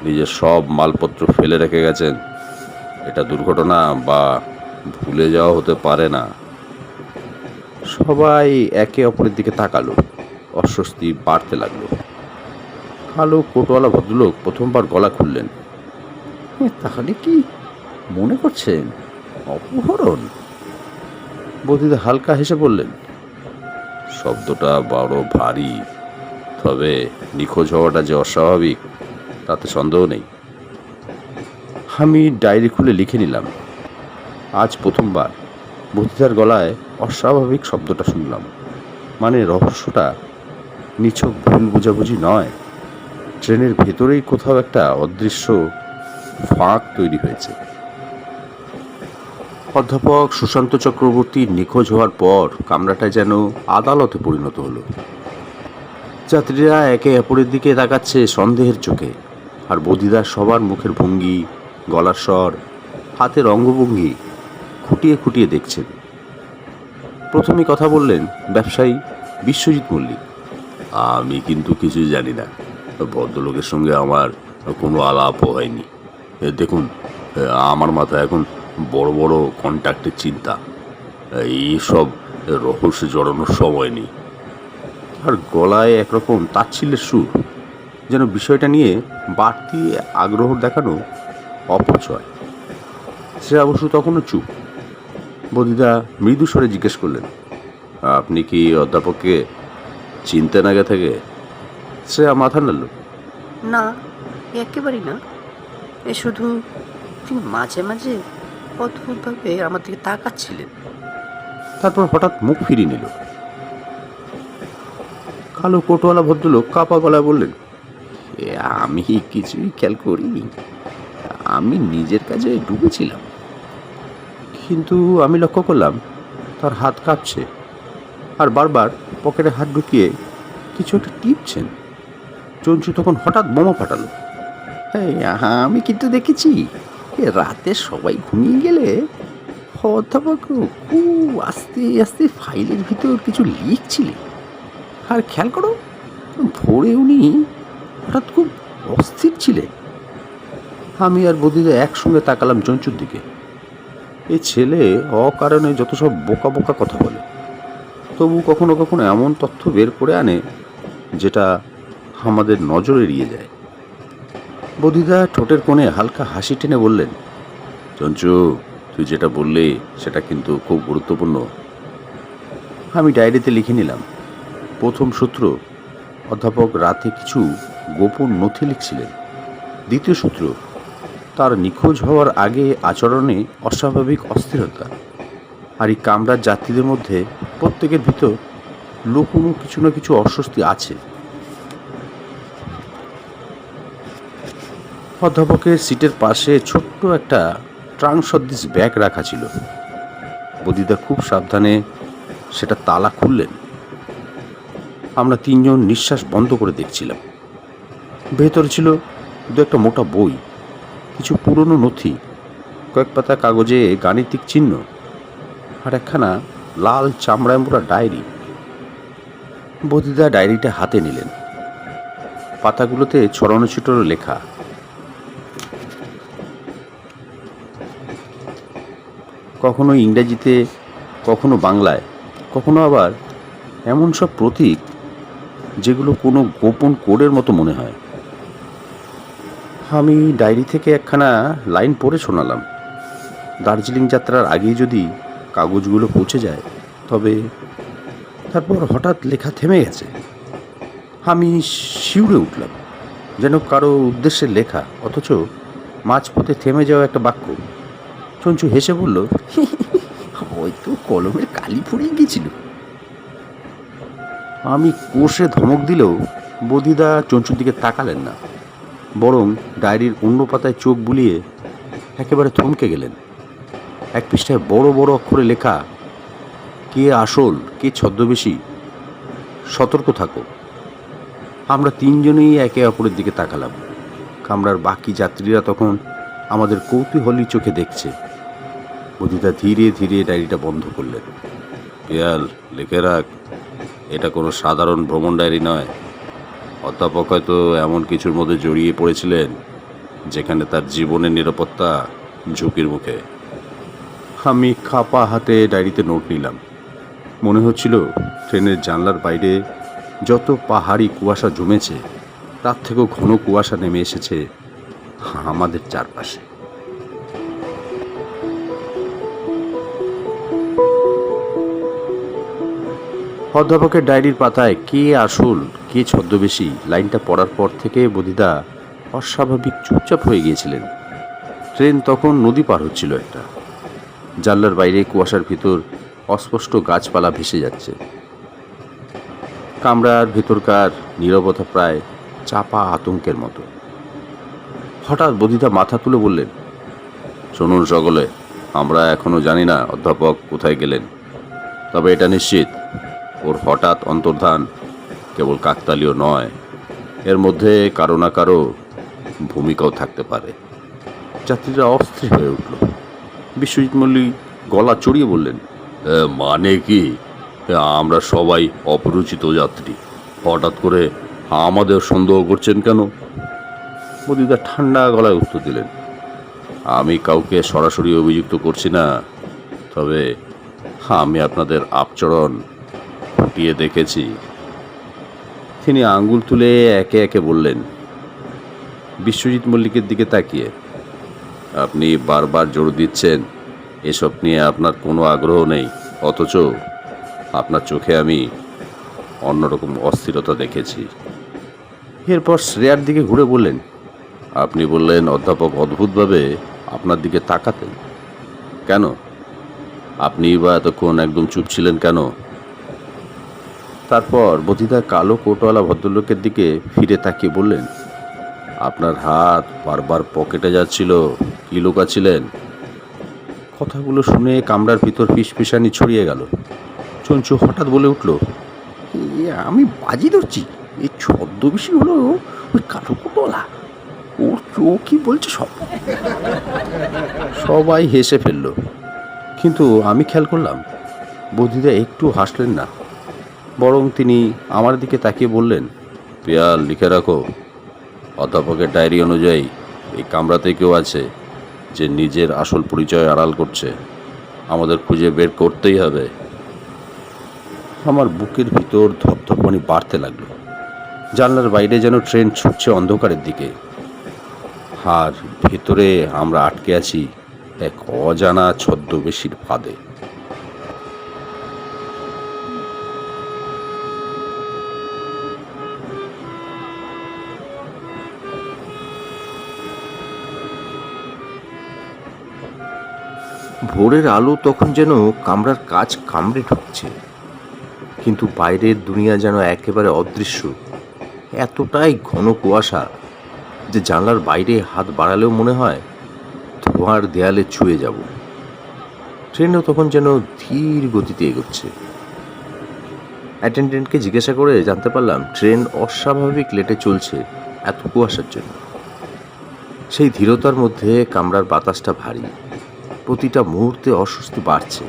নিজের সব মালপত্র ফেলে রেখে গেছেন। এটা দুর্ঘটনা বা ভুলে যাওয়া হতে পারে না। সবাই একে অপরের দিকে তাকালো। অস্বস্তি বাড়তে লাগলো। কালো কোটওয়ালা ভদ্রলোক প্রথমবার গলা খুললেন। তাহলে কি মনে করছেন অপহরণ? বদিদা হালকা হেসে বললেন, শব্দটা বড় ভারী, তবে নিখোঁজ হওয়াটা যে অস্বাভাবিক তাতে সন্দেহ নেই। আমি ডায়েরি খুলে লিখে নিলাম। আজ প্রথমবার বদিদার গলায় অস্বাভাবিক শব্দটা শুনলাম। মানে রহস্যটা নিছক ভুল বোঝাবুঝি নয়, ট্রেনের ভেতরেই কোথাও একটা অদৃশ্য ফাঁক তৈরি হয়েছে। অধ্যাপক সুশান্ত চক্রবর্তীর নিখোঁজ হওয়ার পর কামরাটা যেন আদালতে পরিণত হলো। যাত্রীরা একে অপরের দিকে তাকাচ্ছে সন্দেহের চোখে, আর বদিদার সবার মুখের ভঙ্গি, গলার স্বর, হাতের অঙ্গভঙ্গি খুঁটিয়ে খুঁটিয়ে দেখছেন। প্রথমে কথা বললেন ব্যবসায়ী বিশ্বজিৎ মল্লিক। আমি কিন্তু কিছুই জানি না, ভদ্রলোকের সঙ্গে আমার কোনো আলাপও হয়নি। দেখুন, আমার মাথায় এখন বড় বড় কন্ট্যাক্টের চিন্তা, এইসব রহস্য জড়ানোর সময় নেই। আর গলায় একরকম তাচ্ছিল্যের সুর, যেন বিষয়টা নিয়ে বাড়তি আগ্রহ দেখানো অপচয়। শ্রেয়া বসু তখনও চুপ। বদিদা মৃদু স্বরে জিজ্ঞেস করলেন, আপনি কি অধ্যাপককে চিনতেন আগে থেকে? শ্রেয়া মাথা নাড়ল। না, একেবারেই না। এ শুধু তিনি মাঝে মাঝে অদ্ভুতভাবে আমার দিকে তাকাচ্ছিলেন। তারপর হঠাৎ মুখ ফিরিয়ে নিল। কালো কোটওয়ালা ভদ্রলোক কাপা গলায় বললেন, আমি কিছুই খেয়াল করিনি, আমি নিজের কাজে ডুবেছিলাম। কিন্তু আমি লক্ষ্য করলাম তার হাত কাঁপছে, আর বারবার পকেটে হাত ঢুকিয়ে কিছু একটা টিপছেন। চঞ্চু তখন হঠাৎ বোমা ফাটালো। আমি কিন্তু দেখেছি, রাতে সবাই ঘুমিয়ে গেলে অধ্যাপক খুব আস্তে আস্তে ফাইলের ভিতর কিছু লিখছিলেন। আর খেয়াল করো, ভোরে উনি হঠাৎ খুব অস্থির ছিলেন। আমি আর বদিদা একসঙ্গে তাকালাম চঞ্চুর দিকে। এই ছেলে অকারণে যত সব বোকা বোকা কথা বলে, তবু কখনো কখনো এমন তথ্য বের করে আনে যেটা আমাদের নজর এড়িয়ে যায়। বদিদা ঠোঁটের কোণে হালকা হাসি টেনে বললেন, চঞ্চু, তুই যেটা বললি সেটা কিন্তু খুব গুরুত্বপূর্ণ। আমি ডায়েরিতে লিখে নিলাম। প্রথম সূত্র, অধ্যাপক রাতে কিছু গোপন নথি লিখছিলেন। দ্বিতীয় সূত্র, তার নিখোঁজ হওয়ার আগে আচরণে অস্বাভাবিক অস্থিরতা। আর এই কামরার যাত্রীদের মধ্যে প্রত্যেকের ভিতর লুকোনো কিছু না কিছু অস্বস্তি আছে। অধ্যাপকের সিটের পাশে ছোট্ট একটা ট্রাঙ্ক সদৃশ ব্যাগ রাখা ছিল। বদিদা খুব সাবধানে সেটা তালা খুললেন। আমরা তিনজন নিঃশ্বাস বন্ধ করে দেখছিলাম। ভেতরে ছিল দু একটা মোটা বই, কিছু পুরনো নথি, কয়েক পাতা কাগজে গাণিতিক চিহ্ন, আর একখানা লাল চামড়ায় মোড়া ডায়েরি। বদিদা ডায়েরিটা হাতে নিলেন। পাতাগুলোতে ছড়ানো ছিটানো লেখা। কখনো ইংরেজিতে, কখনো বাংলায়, কখনো আবার এমন সব প্রতীক যেগুলো কোনো গোপন কোডের মতো মনে হয়। আমি ডায়েরি থেকে একখানা লাইন পড়ে শোনালাম। দার্জিলিং যাত্রার আগেই যদি কাগজগুলো পৌঁছে যায় তবে। তারপর হঠাৎ লেখা থেমে গেছে। আমি শিউরে উঠলাম, যেন কারো উদ্দেশ্যে লেখা, অথচ মাঝপথে থেমে যাওয়া একটা বাক্য। চঞ্চু হেসে বলল, হয়তো কলমের কালি ফুরিয়ে গিয়েছিল। আমি কোষে ধমক দিলেও বদিদা চঞ্চুর দিকে তাকালেন না, বরং ডায়েরির অন্য পাতায় চোখ বুলিয়ে একেবারে থমকে গেলেন। এক পৃষ্ঠায় বড় বড় অক্ষরে লেখা, কে আসল, কে ছদ্মবেশী, সতর্ক থাকো। আমরা তিনজনেই একে অপরের দিকে তাকালাম। কামরার বাকি যাত্রীরা তখন আমাদের কৌতূহলী চোখে দেখছে। বদিদা ধীরে ধীরে ডায়েরিটা বন্ধ করলেন। পিয়াল, লিখে রাখ, এটা কোনো সাধারণ ভ্রমণ ডায়েরি নয়। অধ্যাপক হয়তো এমন কিছুর মধ্যে জড়িয়ে পড়েছিলেন যেখানে তার জীবনের নিরাপত্তা ঝুঁকির মুখে। আমি খাপা হাতে ডায়েরিতে নোট নিলাম। মনে হচ্ছিল ট্রেনের জানলার বাইরে যত পাহাড়ি কুয়াশা জমেছে তার থেকেও ঘন কুয়াশা নেমে এসেছে আমাদের চারপাশে। অধ্যাপকের ডায়েরির পাতায় কে আসল, কে ছদ্মবেশী লাইনটা পড়ার পর থেকে বদিদা অস্বাভাবিক চুপচাপ হয়ে গিয়েছিলেন। ট্রেন তখন নদী পার হচ্ছিল একটা। জানলার বাইরে কুয়াশার ভিতর অস্পষ্ট গাছপালা ভেসে যাচ্ছে। কামরার ভেতরকার নীরবতা প্রায় চাপা আতঙ্কের মতো। হঠাৎ বদিদা মাথা তুলে বললেন, শুনুন সকলে, আমরা এখনো জানি না অধ্যাপক কোথায় গেলেন, তবে এটা নিশ্চিত ওর হঠাৎ অন্তর্ধান কেবল কাকতালীয় নয়, এর মধ্যে কারো না কারো ভূমিকাও থাকতে পারে। যাত্রীরা অস্থির হয়ে উঠল। বিশ্বজিৎ মল্লিক গলা চড়িয়ে বললেন, মানে কি? আমরা সবাই অপরিচিত যাত্রী, হঠাৎ করে আমাদের সন্দেহ করছেন কেন? বদিদা ঠান্ডা গলায় উত্তর দিলেন, আমি কাউকে সরাসরি অভিযুক্ত করছি না, তবে আমি আপনাদের আচরণ খুঁটিয়ে দেখেছি। তিনি আঙ্গুল তুলে একে একে বললেন, বিশ্বজিৎ মল্লিকের দিকে তাকিয়ে, আপনি বারবার জোর দিচ্ছেন এসব নিয়ে আপনার কোনো আগ্রহ নেই, অথচ আপনার চোখে আমি অন্যরকম অস্থিরতা দেখেছি। এরপর শ্রেয়ার দিকে ঘুরে বললেন, আপনি বললেন অধ্যাপক অদ্ভুতভাবে আপনার দিকে তাকাতেন কেন? আপনি বা এতক্ষণ একদম চুপ ছিলেন কেন? তারপর বদিদা কালো কোটওয়ালা ভদ্রলোকের দিকে ফিরে তাকিয়ে বললেন, আপনার হাত বারবার পকেটে যাচ্ছিল, কি লুকাচ্ছিলেন? কথাগুলো শুনে কামরার ভিতর ফিসফিসানি ছড়িয়ে গেল। চঞ্চু হঠাৎ বলে উঠল, আমি বাজি ধরছি, এই ছদ্মবেশী হলো ওই কালো কোটওয়ালা, ওর চোখই বলছে সব। সবাই হেসে ফেলল, কিন্তু আমি খেয়াল করলাম বদিদা একটু হাসলেন না, বরং তিনি আমার দিকে তাকিয়ে বললেন, পিয়াল, লিখে রাখো, অধ্যাপকের ডায়েরি অনুযায়ী এই কামরাতে কেউ আছে যে নিজের আসল পরিচয় আড়াল করছে। আমাদের খুঁজে বের করতেই হবে। আমার বুকের ভিতর ধপধপানি বাড়তে লাগলো। জানলার বাইরে যেন ট্রেন ছুটছে অন্ধকারের দিকে, আর ভেতরে আমরা আটকে আছি এক অজানা ছদ্মবেশীর ফাঁদে। ভোরের আলো তখন যেন কামরার কাজ কামড়ে ঢুকছে, কিন্তু বাইরের দুনিয়া যেন একেবারে অদৃশ্য। এতটাই ঘন কুয়াশা যে জানলার বাইরে হাত বাড়ালেও মনে হয় ধোঁয়ার দেয়ালে ছুঁয়ে যাব। ট্রেনও তখন যেন ধীর গতিতে এগোচ্ছে। অ্যাটেন্ডেন্টকে জিজ্ঞাসা করে জানতে পারলাম ট্রেন অস্বাভাবিক লেটে চলছে এত কুয়াশার জন্য। সেই ধীরতার মধ্যে কামরার বাতাসটা ভারী, প্রতিটা মুহূর্তে অস্বস্তি বাড়ছে।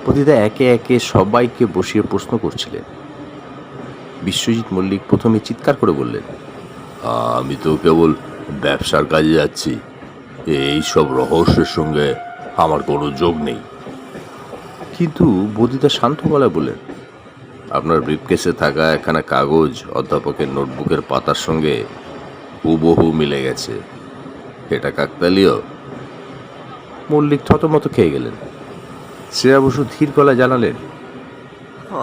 প্রতিটা একে একে সবাইকে বসিয়ে প্রশ্ন করছিলেন, বিশ্বজিৎ মল্লিক প্রথমে চিৎকার করে বললেন, আমি তো কেবল ব্যবসার কাজে যাচ্ছি, এই সব রহস্যের সঙ্গে আমার কোনো যোগ নেই। কিন্তু বদিদা শান্ত গলায় বললেন, আপনার ব্রিফকেসে থাকা একখানা কাগজ অধ্যাপকের নোটবুকের পাতার সঙ্গে হুবহু মিলে গেছে। এটা কাকতালীয়। মল্লিক থতমত খেয়ে গেলেন। শ্রেয়া বসু ধীর গলায় জানালেন,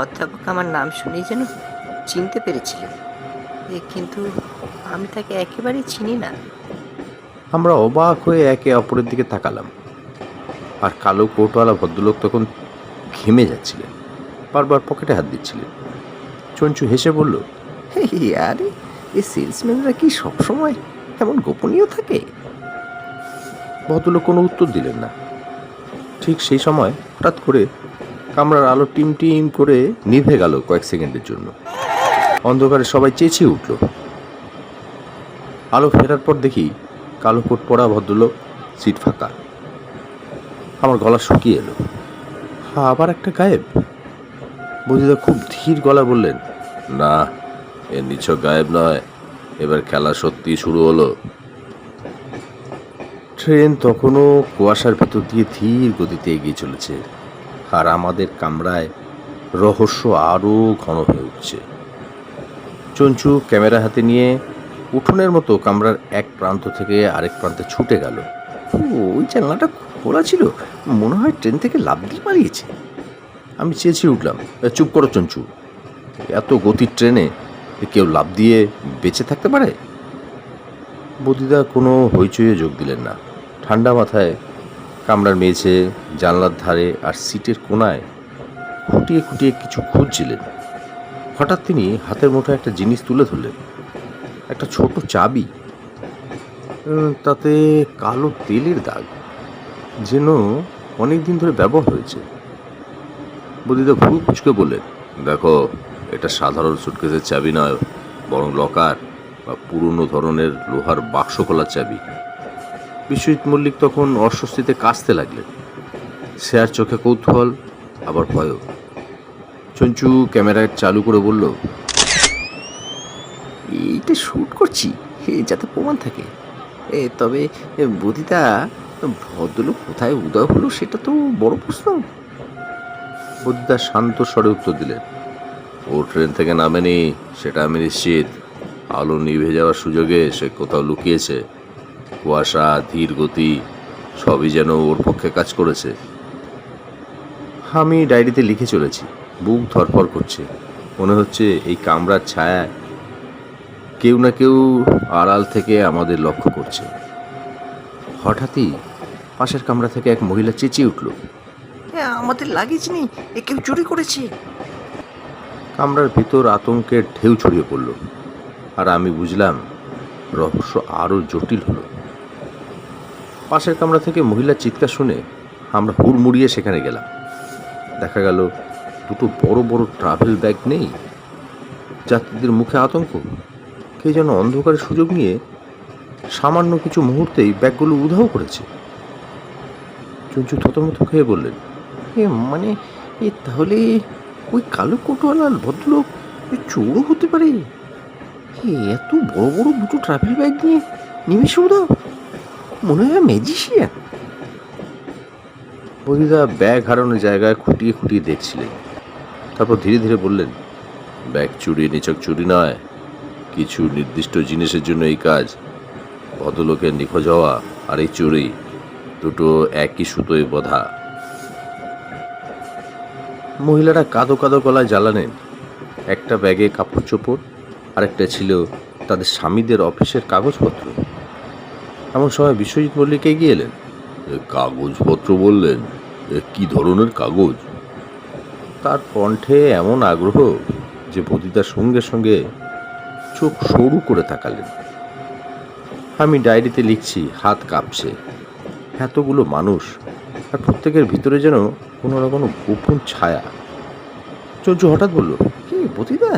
অধ্যাপক আমার নাম শুনেই যেন চিনতে পেরেছিলেন, কিন্তু আমি তাকে একেবারেই চিনি না। আমরা অবাক হয়ে একে অপরের দিকে তাকালাম। আর কালো কোটওয়ালা ভদ্রলোক তখন ঘেমে যাচ্ছিলেন, বারবার পকেটে হাত দিচ্ছিলেন। চঞ্চু হেসে বলল, আরে এই সেলসম্যানরা কি সবসময় এমন গোপনীয় থাকে? ভদ্রলোক কোনো উত্তর দিলেন না। ঠিক সেই সময় হঠাৎ করে কামরার আলো টিম টিম করে নিভে গেল কয়েক সেকেন্ডের জন্য। অন্ধকারে সবাই চেঁচিয়ে উঠল। আলো ফেরার পর দেখি কালো কোট পরা ভদ্রলোক, সিট ফাঁকা। আমার গলা শুকিয়ে এলো। আবার একটা গায়েব। বদিদা খুব ধীর গলা বললেন, না, এর নিছক গায়েব নয়, এবার খেলা সত্যি শুরু হলো। ট্রেন তখনও কুয়াশার ভেতর দিয়ে ধীর গতিতে এগিয়ে চলেছে, আর আমাদের কামরায় রহস্য আরও ঘন হয়ে উঠছে। চঞ্চু ক্যামেরা হাতে নিয়ে উঠোনের মতো কামরার এক প্রান্ত থেকে আরেক প্রান্তে ছুটে গেল। ওই জানলাটা খোলা ছিল, মনে হয় ট্রেন থেকে লাফ দিয়ে পালিয়েছে। আমি চেঁচিয়ে উঠলাম, চুপ করো চঞ্চু, এত গতির ট্রেনে কেউ লাফ দিয়ে বেঁচে থাকতে পারে? বদিদা কোনো হইচইয়ে যোগ দিলেন না। ঠান্ডা মাথায় কামরার মেঝে, জানলার ধারে আর সিটের কোণায় খুঁটিয়ে খুঁটিয়ে কিছু খুঁজছিলেন। হঠাৎ তিনি হাতের মুঠোয় একটা জিনিস তুলে ধরলেন, একটা ছোট চাবি। তাতে কালো তেলের দাগ, যেন অনেক দিন ধরে ব্যবহার হয়েছে। বদিদা ভুরু কুঁচকে বললেন, দেখো, এটা সাধারণ সুটকেসের চাবি নয়, বরং লকার বা পুরনো ধরনের লোহার বাক্স খোলার চাবি। বিশ্বজিৎ মল্লিক তখন অস্বস্তিতে কাশতে লাগলেন। শ্রেয়ার চোখে কৌতূহল, আবার ভয়ও। চঞ্চু ক্যামেরা চালু করে বলল, এইটা শ্যুট করছি যাতে প্রমাণ থাকে। তবে বদিদা, ভদ্রলোক কোথায় উদয় হলো সেটা তো বড় প্রশ্ন। বদিদা শান্ত স্বরে উত্তর দিলেন, ও ট্রেন থেকে নামেনি, সেটা আমি নিশ্চিত। আলো নিভে যাওয়ার সুযোগে সে কোথাও লুকিয়েছে। কুয়াশা, ধীর গতি, সবই যেন ওর পক্ষে কাজ করেছে। আমি ডায়েরিতে লিখে চলেছি, বুক ধরফর করছে। মনে হচ্ছে এই কামরার ছায়ায় কেউ না কেউ আড়াল থেকে আমাদের লক্ষ্য করছে। হঠাৎই পাশের কামরা থেকে এক মহিলা চেঁচিয়ে উঠল, আমাদের লাগেজ নেই, কেউ চুরি করেছে। কামরার ভিতর আতঙ্কের ঢেউ ছড়িয়ে পড়ল, আর আমি বুঝলাম রহস্য আরও জটিল হলো। পাশের কামরা থেকে মহিলার চিৎকার শুনে আমরা হুড়মুড়িয়ে সেখানে গেলাম। দেখা গেল দুটো বড় বড় ট্রাভেল ব্যাগ নেই। যাত্রীদের মুখে আতঙ্ক। কে যেন অন্ধকারের সুযোগ নিয়ে সামান্য কিছু মুহূর্তেই ব্যাগগুলো উধাও করেছে। চঞ্চু থতমত খেয়ে বললেন, মানে তাহলে ওই কালো কোটওয়ালা ভদ্রলোক চোরও হতে পারে? এত বড় বড় দুটো ট্রাভেল ব্যাগ নিয়ে নিমেষে উদাও, মনে হয় ম্যাজিশিয়ান। বদিদা ব্যাগ হারানোর জায়গায় খুঁটিয়ে খুঁটিয়ে দেখছিলেন। তারপর ধীরে ধীরে বললেন, ব্যাগ চুরি নিছক চুরি নয়, কিছু নির্দিষ্ট জিনিসের জন্য এই কাজ। ভদ্রলোকের নিখোঁজ হওয়া আর এই চুরি, দুটো একই সুতোয় বাঁধা। মহিলারা কাঁদো কাঁদো গলায় জ্বালালেন, একটা ব্যাগে কাপড় চোপড়, আরেকটা ছিল তাদের স্বামীদের অফিসের কাগজপত্র। এমন সময় বিশ্বজিৎ মল্লিক এগিয়ে এলেন। কাগজপত্র বললেন? কি ধরনের কাগজ? তার কণ্ঠে এমন আগ্রহ যে বদিদার সঙ্গে সঙ্গে চোখ সরু করে তাকালেন। আমি ডায়েরিতে লিখছি, হাত কাঁপছে। এতগুলো মানুষ, আর প্রত্যেকের ভিতরে যেন কোনো না কোনো গোপন ছায়া। চঞ্চু হঠাৎ বলল, বদিদা,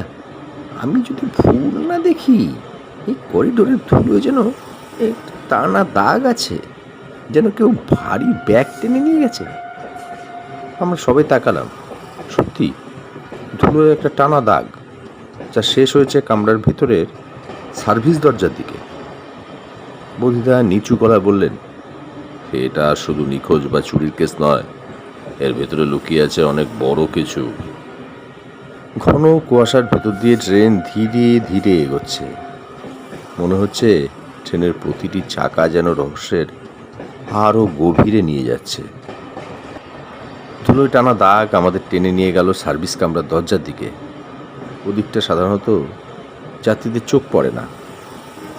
আমি যদি ভুল না দেখি, এই করিডোরের ধুলোয় যেন একটা টানা দাগ আছে, যেন কেউ ভারী ব্যাগ টেনে নিয়ে গেছে। আমরা সবাই তাকালাম। সত্যি, ধুলোয় একটা টানা দাগ। যা শেষ হয়েছে কামরার ভিতরের সার্ভিস দরজার দিকে। বদিদা নিচু গলায় বললেন, এটা শুধু নিখোঁজ বা চুরির কেস নয়, এর ভেতরে লুকিয়ে আছে অনেক বড় কিছু। ঘন কুয়াশার ভেতর দিয়ে ট্রেন ধীরে ধীরে এগোচ্ছে। মনে হচ্ছে ট্রেনের প্রতিটি চাকা যেন রহস্যের আরও গভীরে নিয়ে যাচ্ছে। ধুলোয় টানা দাগ আমাদের টেনে নিয়ে গেল সার্ভিস কামরার দরজার দিকে। ওদিকটা সাধারণত যাত্রীদের চোখ পড়ে না,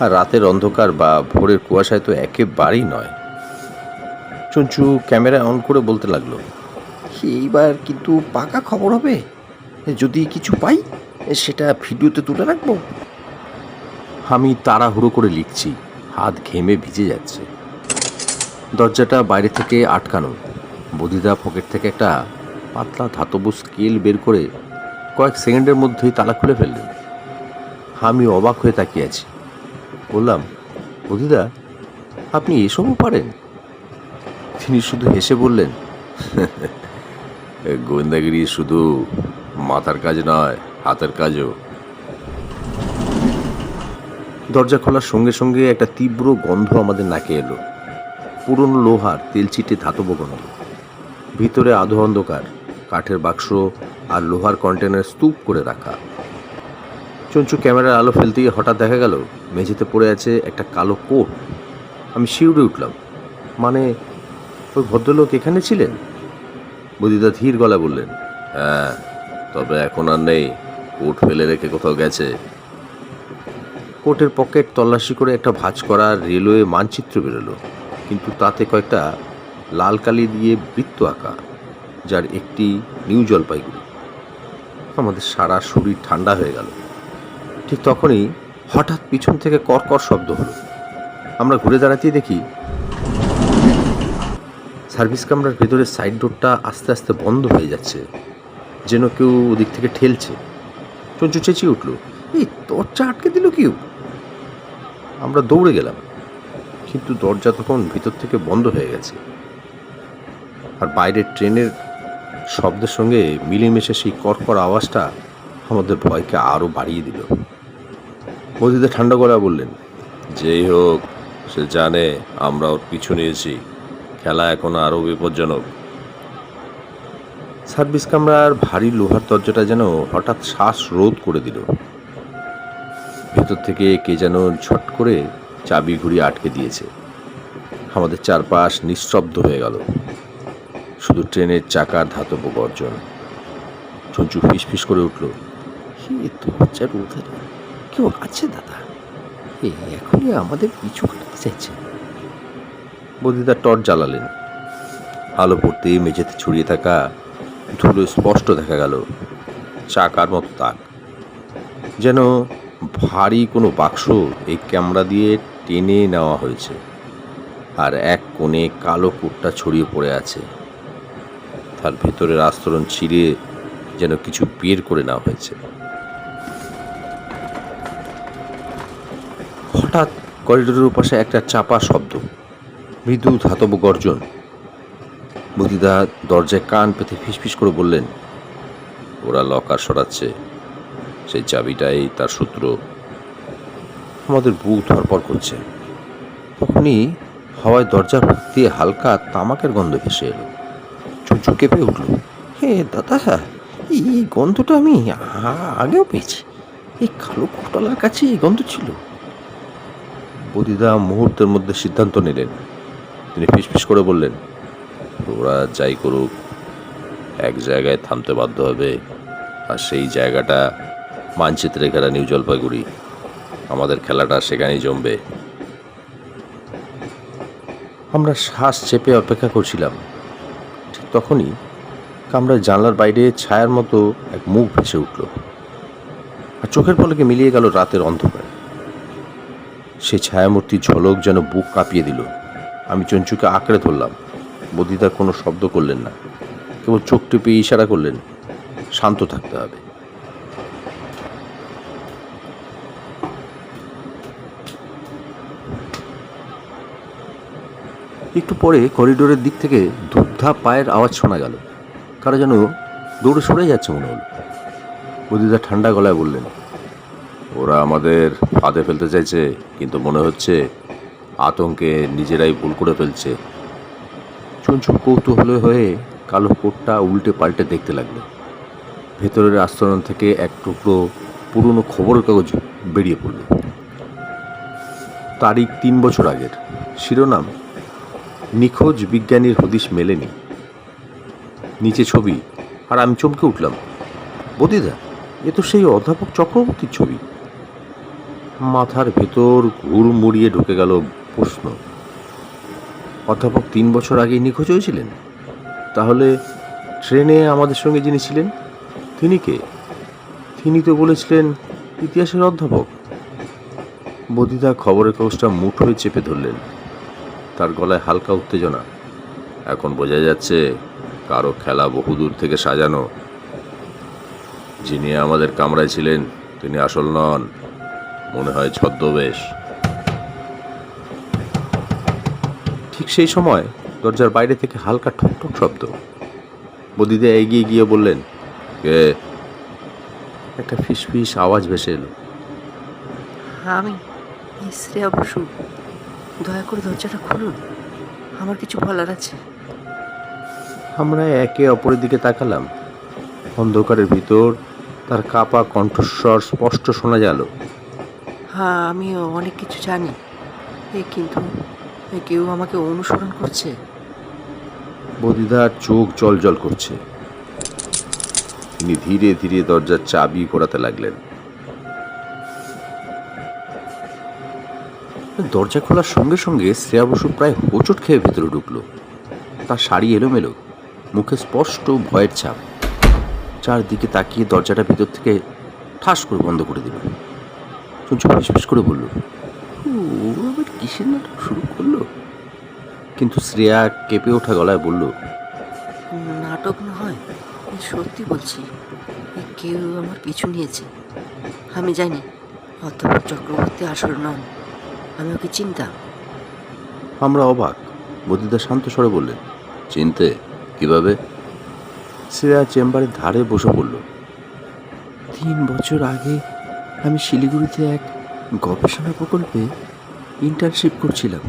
আর রাতের অন্ধকার বা ভোরের কুয়াশায় তো একেবারেই নয়। চঞ্চু ক্যামেরা অন করে বলতে লাগলো, এইবার কিন্তু পাকা খবর হবে। যদি কিছু পাই সেটা ভিডিওতে তুলে রাখবো। আমি তাড়াহুড়ো করে লিখছি, হাত ঘেমে ভিজে যাচ্ছে। দরজাটা বাইরে থেকে আটকানো। বদিদা পকেট থেকে একটা পাতলা ধাতব স্কেল বের করে কয়েক সেকেন্ডের মধ্যেই তালা খুলে ফেললেন। আমি অবাক হয়ে তাকিয়ে আছি। বললাম, বদিদা, আপনি এসবও পারেন? তিনি শুধু হেসে বললেন, গোয়েন্দাগিরি শুধু মাথার কাজ নয়, হাতের কাজও। দরজা খোলার সঙ্গে সঙ্গে একটা তীব্র গন্ধ আমাদের নাকে এলো। পুরনো লোহার তেলচিটে ধাতব গন্ধ। ভিতরে আধো অন্ধকার, কাঠের বাক্স আর লোহার কন্টেনার স্তূপ করে রাখা। চঞ্চু ক্যামেরার আলো ফেলতেই হঠাৎ দেখা গেল মেঝেতে পড়ে আছে একটা কালো কোট। আমি শিউরে উঠলাম। মানে, ওই ভদ্রলোক এখানে ছিলেন? বদিদা ধীর গলায় বললেন, হ্যাঁ, তবে এখন আর নেই। কোট ফেলে রেখে কোথাও গেছে। কোটের পকেট তল্লাশি করে একটা ভাঁজ করা রেলওয়ে মানচিত্র বেরোলো, কিন্তু তাতে কয়েকটা লাল কালি দিয়ে বৃত্ত আঁকা, যার একটি নিউ জলপাইগুড়ি। আমাদের সারা শরীর ঠান্ডা হয়ে গেল। ঠিক তখনই হঠাৎ পিছন থেকে কর্কর শব্দ হলো। আমরা ঘুরে দাঁড়াতেই দেখি সার্ভিস কামরার ভেতরে সাইড ডোরটা আস্তে আস্তে বন্ধ হয়ে যাচ্ছে, যেন কেউ ওদিক থেকে ঠেলছে। চঞ্চু চেঁচিয়ে উঠল, এই দরজা আটকে দিল কেউ। আমরা দৌড়ে গেলাম, কিন্তু দরজা তখন ভিতর থেকে বন্ধ হয়ে গেছে। আর বাইরের ট্রেনের শব্দের সঙ্গে মিলেমিশে সেই কর্কর আওয়াজটা আমাদের ভয়কে আরও বাড়িয়ে দিল। বদিদা ঠান্ডা গলায় বললেন, যেই হোক, সে জানে আমরা ওর পিছু নিয়েছি। খেলা এখন আরও বিপজ্জনক। সার্ভিস কামরার ভারী লোহার দরজাটা যেন হঠাৎ শ্বাস রোধ করে দিল। ভেতর থেকে কে যেন ছট করে চাবি ঘুরিয়ে আটকে দিয়েছে। আমাদের চারপাশ নিস্তব্ধ হয়ে গেল, শুধু ট্রেনের চাকার ধাতব গর্জন। চঞ্চু ফিসফিস করে উঠল, দরজার ওধারে কেউ আছে দাদা। এখনই আমাদের পিছু কাটতে চাইছে। বদিদা টর্চ জ্বালালেন। আলো পড়তেই মেঝেতে ছড়িয়ে থাকা ধুলো স্পষ্ট দেখা গেল। চাকার মতো দাগ, যেন ভারী কোনো বাক্স এই ক্যামেরা দিয়ে টেনে নেওয়া হয়েছে। আর এক কোণে কালো কোটটা ছড়িয়ে পড়ে আছে। তার ভেতরের আস্তরণ ছিঁড়ে যেন কিছু বের করে নেওয়া হয়েছে। হঠাৎ করিডোরের ওপাশে একটা চাপা শব্দ, মৃদু ধাতব গর্জন। বদিদা দরজায় কান পেতে ফিসফিস করে বললেন, ওরা লকার সরাচ্ছে, সেই চাবিটাই তার সূত্র। আমাদের বুক ধরপড় করছে। তখনই হাওয়ায় দরজা দিয়ে হালকা তামাকের গন্ধ ভেসে এলো। চুচু কেঁপে উঠল, দাদা, এই গন্ধটা আমি আগেও পেয়েছি। এই কালো কোটালার কাছে এই গন্ধ ছিল। বদিদা মুহূর্তের মধ্যে সিদ্ধান্ত নিলেন। তিনি ফিসফিস করে বললেন, ওরা যাই করুক, এক জায়গায় থামতে বাধ্য হবে, আর সেই জায়গাটা মানচিত্রে ঘেরা নিউ জলপাইগুড়ি। আমাদের খেলাটা সেখানেই জমবে। আমরা শ্বাস চেপে অপেক্ষা করছিলাম। ঠিক তখনই কামরার জানলার বাইরে ছায়ার মতো এক মুখ ভেসে উঠল, আর চোখের পলকে মিলিয়ে গেল রাতের অন্ধকার। সেই ছায়ামূর্তির ঝলক যেন বুক কাঁপিয়ে দিল। আমি চঞ্চুকে আঁকড়ে ধরলাম। বদিদা কোনো শব্দ করলেন না, কেবল চোখ টিপে ইশারা করলেন, শান্ত থাকতে হবে। একটু পরে করিডোরের দিক থেকে ধূপধাপ পায়ের আওয়াজ শোনা গেল। কারা যেন দৌড়ে সরে যাচ্ছে মনে হলো। বদিদা ঠান্ডা গলায় বললেন, ওরা আমাদের ফাঁদে ফেলতে চাইছে, কিন্তু মনে হচ্ছে আতঙ্কে নিজেরাই ভুল করে ফেলছে। চঞ্চু কৌতূহল হয়ে কালো কোটটা উল্টে পাল্টে দেখতে লাগলো। ভেতরের আস্তরণ থেকে এক টুকরো পুরনো খবরের কাগজ বেরিয়ে পড়ল। তারিখ 3 বছর আগের, শিরোনাম নিখোঁজ বিজ্ঞানীর হদিশ মেলেনি। নিচে ছবি, আর আমি চমকে উঠলাম। বদিদা, এ তো সেই অধ্যাপক চক্রবর্তীর ছবি। মাথার ভেতর ঘুর মুড়িয়ে ঢুকে গেল প্রশ্ন, অধ্যাপক 3 বছর আগেই নিখোঁজ হয়েছিলেন? তাহলে ট্রেনে আমাদের সঙ্গে যিনি ছিলেন তিনি কে? তিনি তো বলেছিলেন ইতিহাসের অধ্যাপক। বদিদা খবরের কাগজটা মুঠোয় চেপে ধরলেন, তার গলায় হালকা উত্তেজনা। এখন বোঝা যাচ্ছে কারো খেলা বহুদূর থেকে সাজানো। যিনি আমাদের কামরায় ছিলেন তিনি আসল নন, মনে হয় ছদ্মবেশ। ঠিক সেই সময় দরজার বাইরে থেকে হালকা ঠকঠক শব্দ। বদিদা এগিয়ে গিয়ে বললেন, কে? একটা ফিসফিস আওয়াজ ভেসে এলো। আমি শ্রেয়া বসু, দয়া করে দরজাটা খুলুন, আমার কিছু বলার আছে। আমরা একে অপরের দিকে তাকালাম। অন্ধকারের ভিতর তার কাপা কণ্ঠস্বর স্পষ্ট শোনা গেল। হ্যাঁ, আমিও অনেক কিছু জানি, কিন্তু কেউ আমাকে অনুসরণ করছে। বদিদার চোখ জল জল করছে। তিনি ধীরে ধীরে দরজার চাবি ঘোরাতে লাগলেন। দরজা খোলার সঙ্গে সঙ্গে শ্রেয়া বসু প্রায় হোঁচট খেয়ে ভেতরে ঢুকলো। তার শাড়ি এলোমেলো, মুখে স্পষ্ট ভয়ের ছাপ। চারদিকে তাকিয়ে দরজাটা ভিতর থেকে ঠাস করে বন্ধ করে দিল। চঞ্চু ফিসফিস করে বলল, ও আবার কিসের নাটক শুরু করলো? কিন্তু শ্রেয়া কেঁপে ওঠা গলায় বলল, নাটক না হয়, সত্যি বলছি, কেউ আমার পিছু নিয়েছে। আমি জানি অধ্যাপক চক্রবর্তী আসল নন, আমি ওকে চিনতাম। আমরা অবাক। বদিদা শান্ত স্বরে বললেন, চিনতে কিভাবে? শ্রেয়া চেম্বারের ধারে বসে পড়ল। 3 বছর আগে আমি শিলিগুড়িতে এক গবেষণা প্রকল্পে ইন্টার্নশিপ করছিলাম।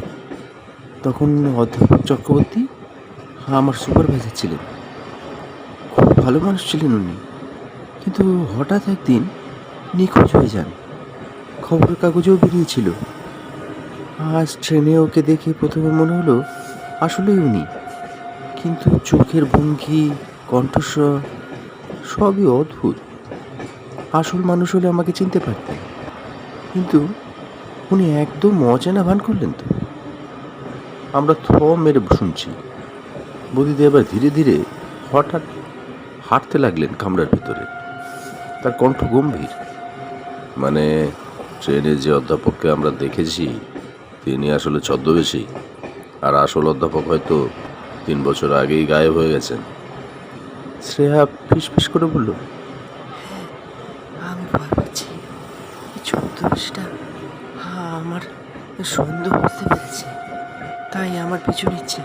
তখন অধ্যাপক চক্রবর্তী আমার সুপারভাইজার ছিলেন। খুব ভালো মানুষ ছিলেন উনি, কিন্তু হঠাৎ একদিন নিখোঁজ হয়ে যান। খবরের কাগজেও বেরিয়েছিল। আজ ট্রেনে ওকে দেখে প্রথমে মনে হলো আসলেই উনি, কিন্তু চোখের ভঙ্গি, কণ্ঠস্বর সবই অদ্ভুত। আসল মানুষ হলে আমাকে চিনতে পারতেন, কিন্তু উনি একদম অচেনা ভান করলেন তো। আমরা থ মেরে শুনছি। বদিদা এবার ধীরে ধীরে হঠাৎ হাঁটতে লাগলেন কামরার ভিতরে। তার কণ্ঠ গম্ভীর। মানে ট্রেনে যে অধ্যাপককে আমরা দেখেছি তিনি আসলে ছদ্মবেশী, আর আসল অধ্যাপক হয়তো 3 বছর আগেই গায়েব হয়ে গেছেন। শ্রেয়া ফিসফিস করে বলল, আমি ভয় পাচ্ছি, এই ছদ্মবেশটা আমার সন্দেহ বুঝতে পেরেছে, তাই আমার পিছু নিচ্ছে।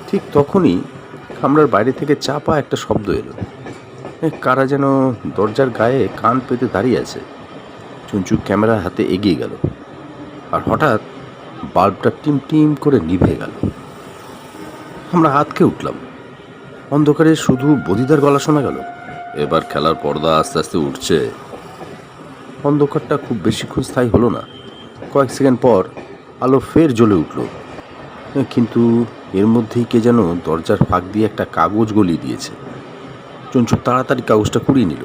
ঠিক তখনই কামরার বাইরে থেকে চাপা একটা শব্দ এলো। কারা যেন দরজার গায়ে কান পেতে দাঁড়িয়ে আছে। চুঞ্চু ক্যামেরা হাতে এগিয়ে গেল, আর হঠাৎ বাল্বটা টিম টিম করে নিভে গেল। আমরা আঁতকে উঠলাম। অন্ধকারে শুধু বদিদার গলা শোনা গেল, এবার খেলার পর্দা আস্তে আস্তে উঠছে। অন্ধকারটা খুব বেশিক্ষণ স্থায়ী হলো না। কয়েক সেকেন্ড পর আলো ফের জ্বলে উঠল, কিন্তু এর মধ্যেই কে যেন দরজার ফাঁক দিয়ে একটা কাগজ গলিয়ে দিয়েছে। চঞ্চু তাড়াতাড়ি কাগজটা কুড়িয়ে নিল।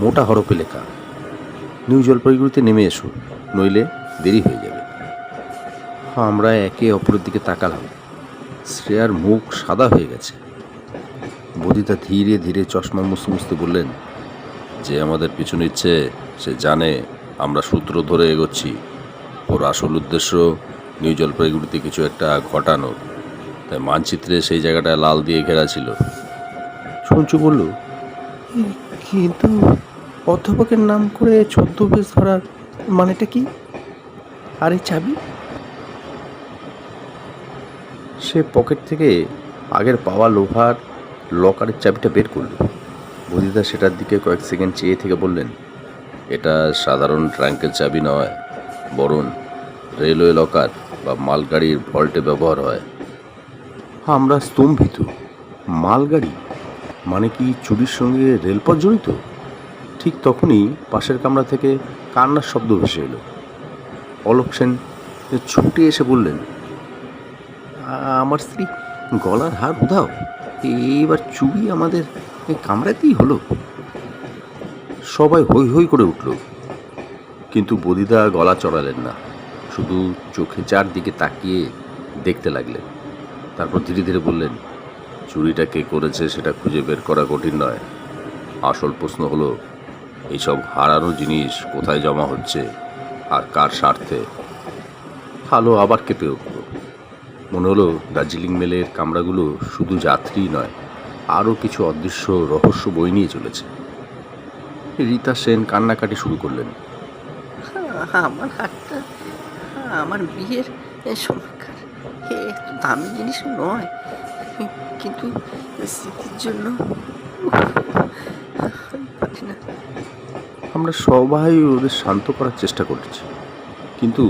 মোটা হরফে লেখা, নিউ জলপাইগুড়িতে নেমে এসো, নইলে দেরি হয়ে যাবে। আমরা একে অপরের দিকে তাকালাম। শ্রেয়ার মুখ সাদা হয়ে গেছে। বদিদা ধীরে ধীরে চশমা মুছতে মুছতে বললেন, যে আমাদের পিছু নিচ্ছে সে জানে আমরা সূত্র ধরে এগোচ্ছি। ওর আসল উদ্দেশ্য নিউ জলপাইগুড়িতে কিছু একটা ঘটানোর, তাই মানচিত্রে সেই জায়গাটায় লাল দিয়ে ঘেরা ছিল। সঞ্চু বলল, কিন্তু অধ্যাপকের নাম করে ছদ্মবেশ ধরার মানেটা কি? আর এই চাবি? সে পকেট থেকে আগের পাওয়া লোহার লকারের চাবিটা বের করল। বদিদা সেটার দিকে কয়েক সেকেন্ড চেয়ে থেকে বললেন, এটা সাধারণ ট্রাঙ্কের চাবি নয়, বরং রেলওয়ে লকার বা মালগাড়ির ভল্টে ব্যবহার হয়। আমরা স্তম্ভিত। মালগাড়ি মানে কি চুরির সঙ্গে রেলপথ জড়িত? ঠিক তখনই পাশের কামরা থেকে কান্নার শব্দ ভেসে এলো। অলোক সেন ছুটে এসে বললেন, আমার স্ত্রী গলার হার উধাও, এবার চুরি আমাদের কামরাতেই হলো। সবাই হৈ হৈ করে উঠল, কিন্তু বদিদা গলা চড়ালেন না, শুধু চোখে চারদিকে তাকিয়ে দেখতে লাগলেন। তারপর ধীরে ধীরে বললেন, চুরিটা কে করেছে সেটা খুঁজে বের করা কঠিন নয়। আসল প্রশ্ন হলো এইসব হারানো জিনিস কোথায় জমা হচ্ছে আর কার স্বার্থে। আলো আবার কেঁপে উঠল। মনে হলো দার্জিলিং মেলের কামরাগুলো শুধু যাত্রী নয়, আরও কিছু অদৃশ্য রহস্য বই নিয়ে চলেছে। রীতা সেন কান্নাকাটি শুরু করলেন। আমার হাতটা আমার বিয়ের সময়কার এত দামি জিনিস নয়, কিন্তু স্মৃতির জন্য আমি পারি না। আমরা সবাই ওদের শান্ত করার চেষ্টা করেছি, কিন্তু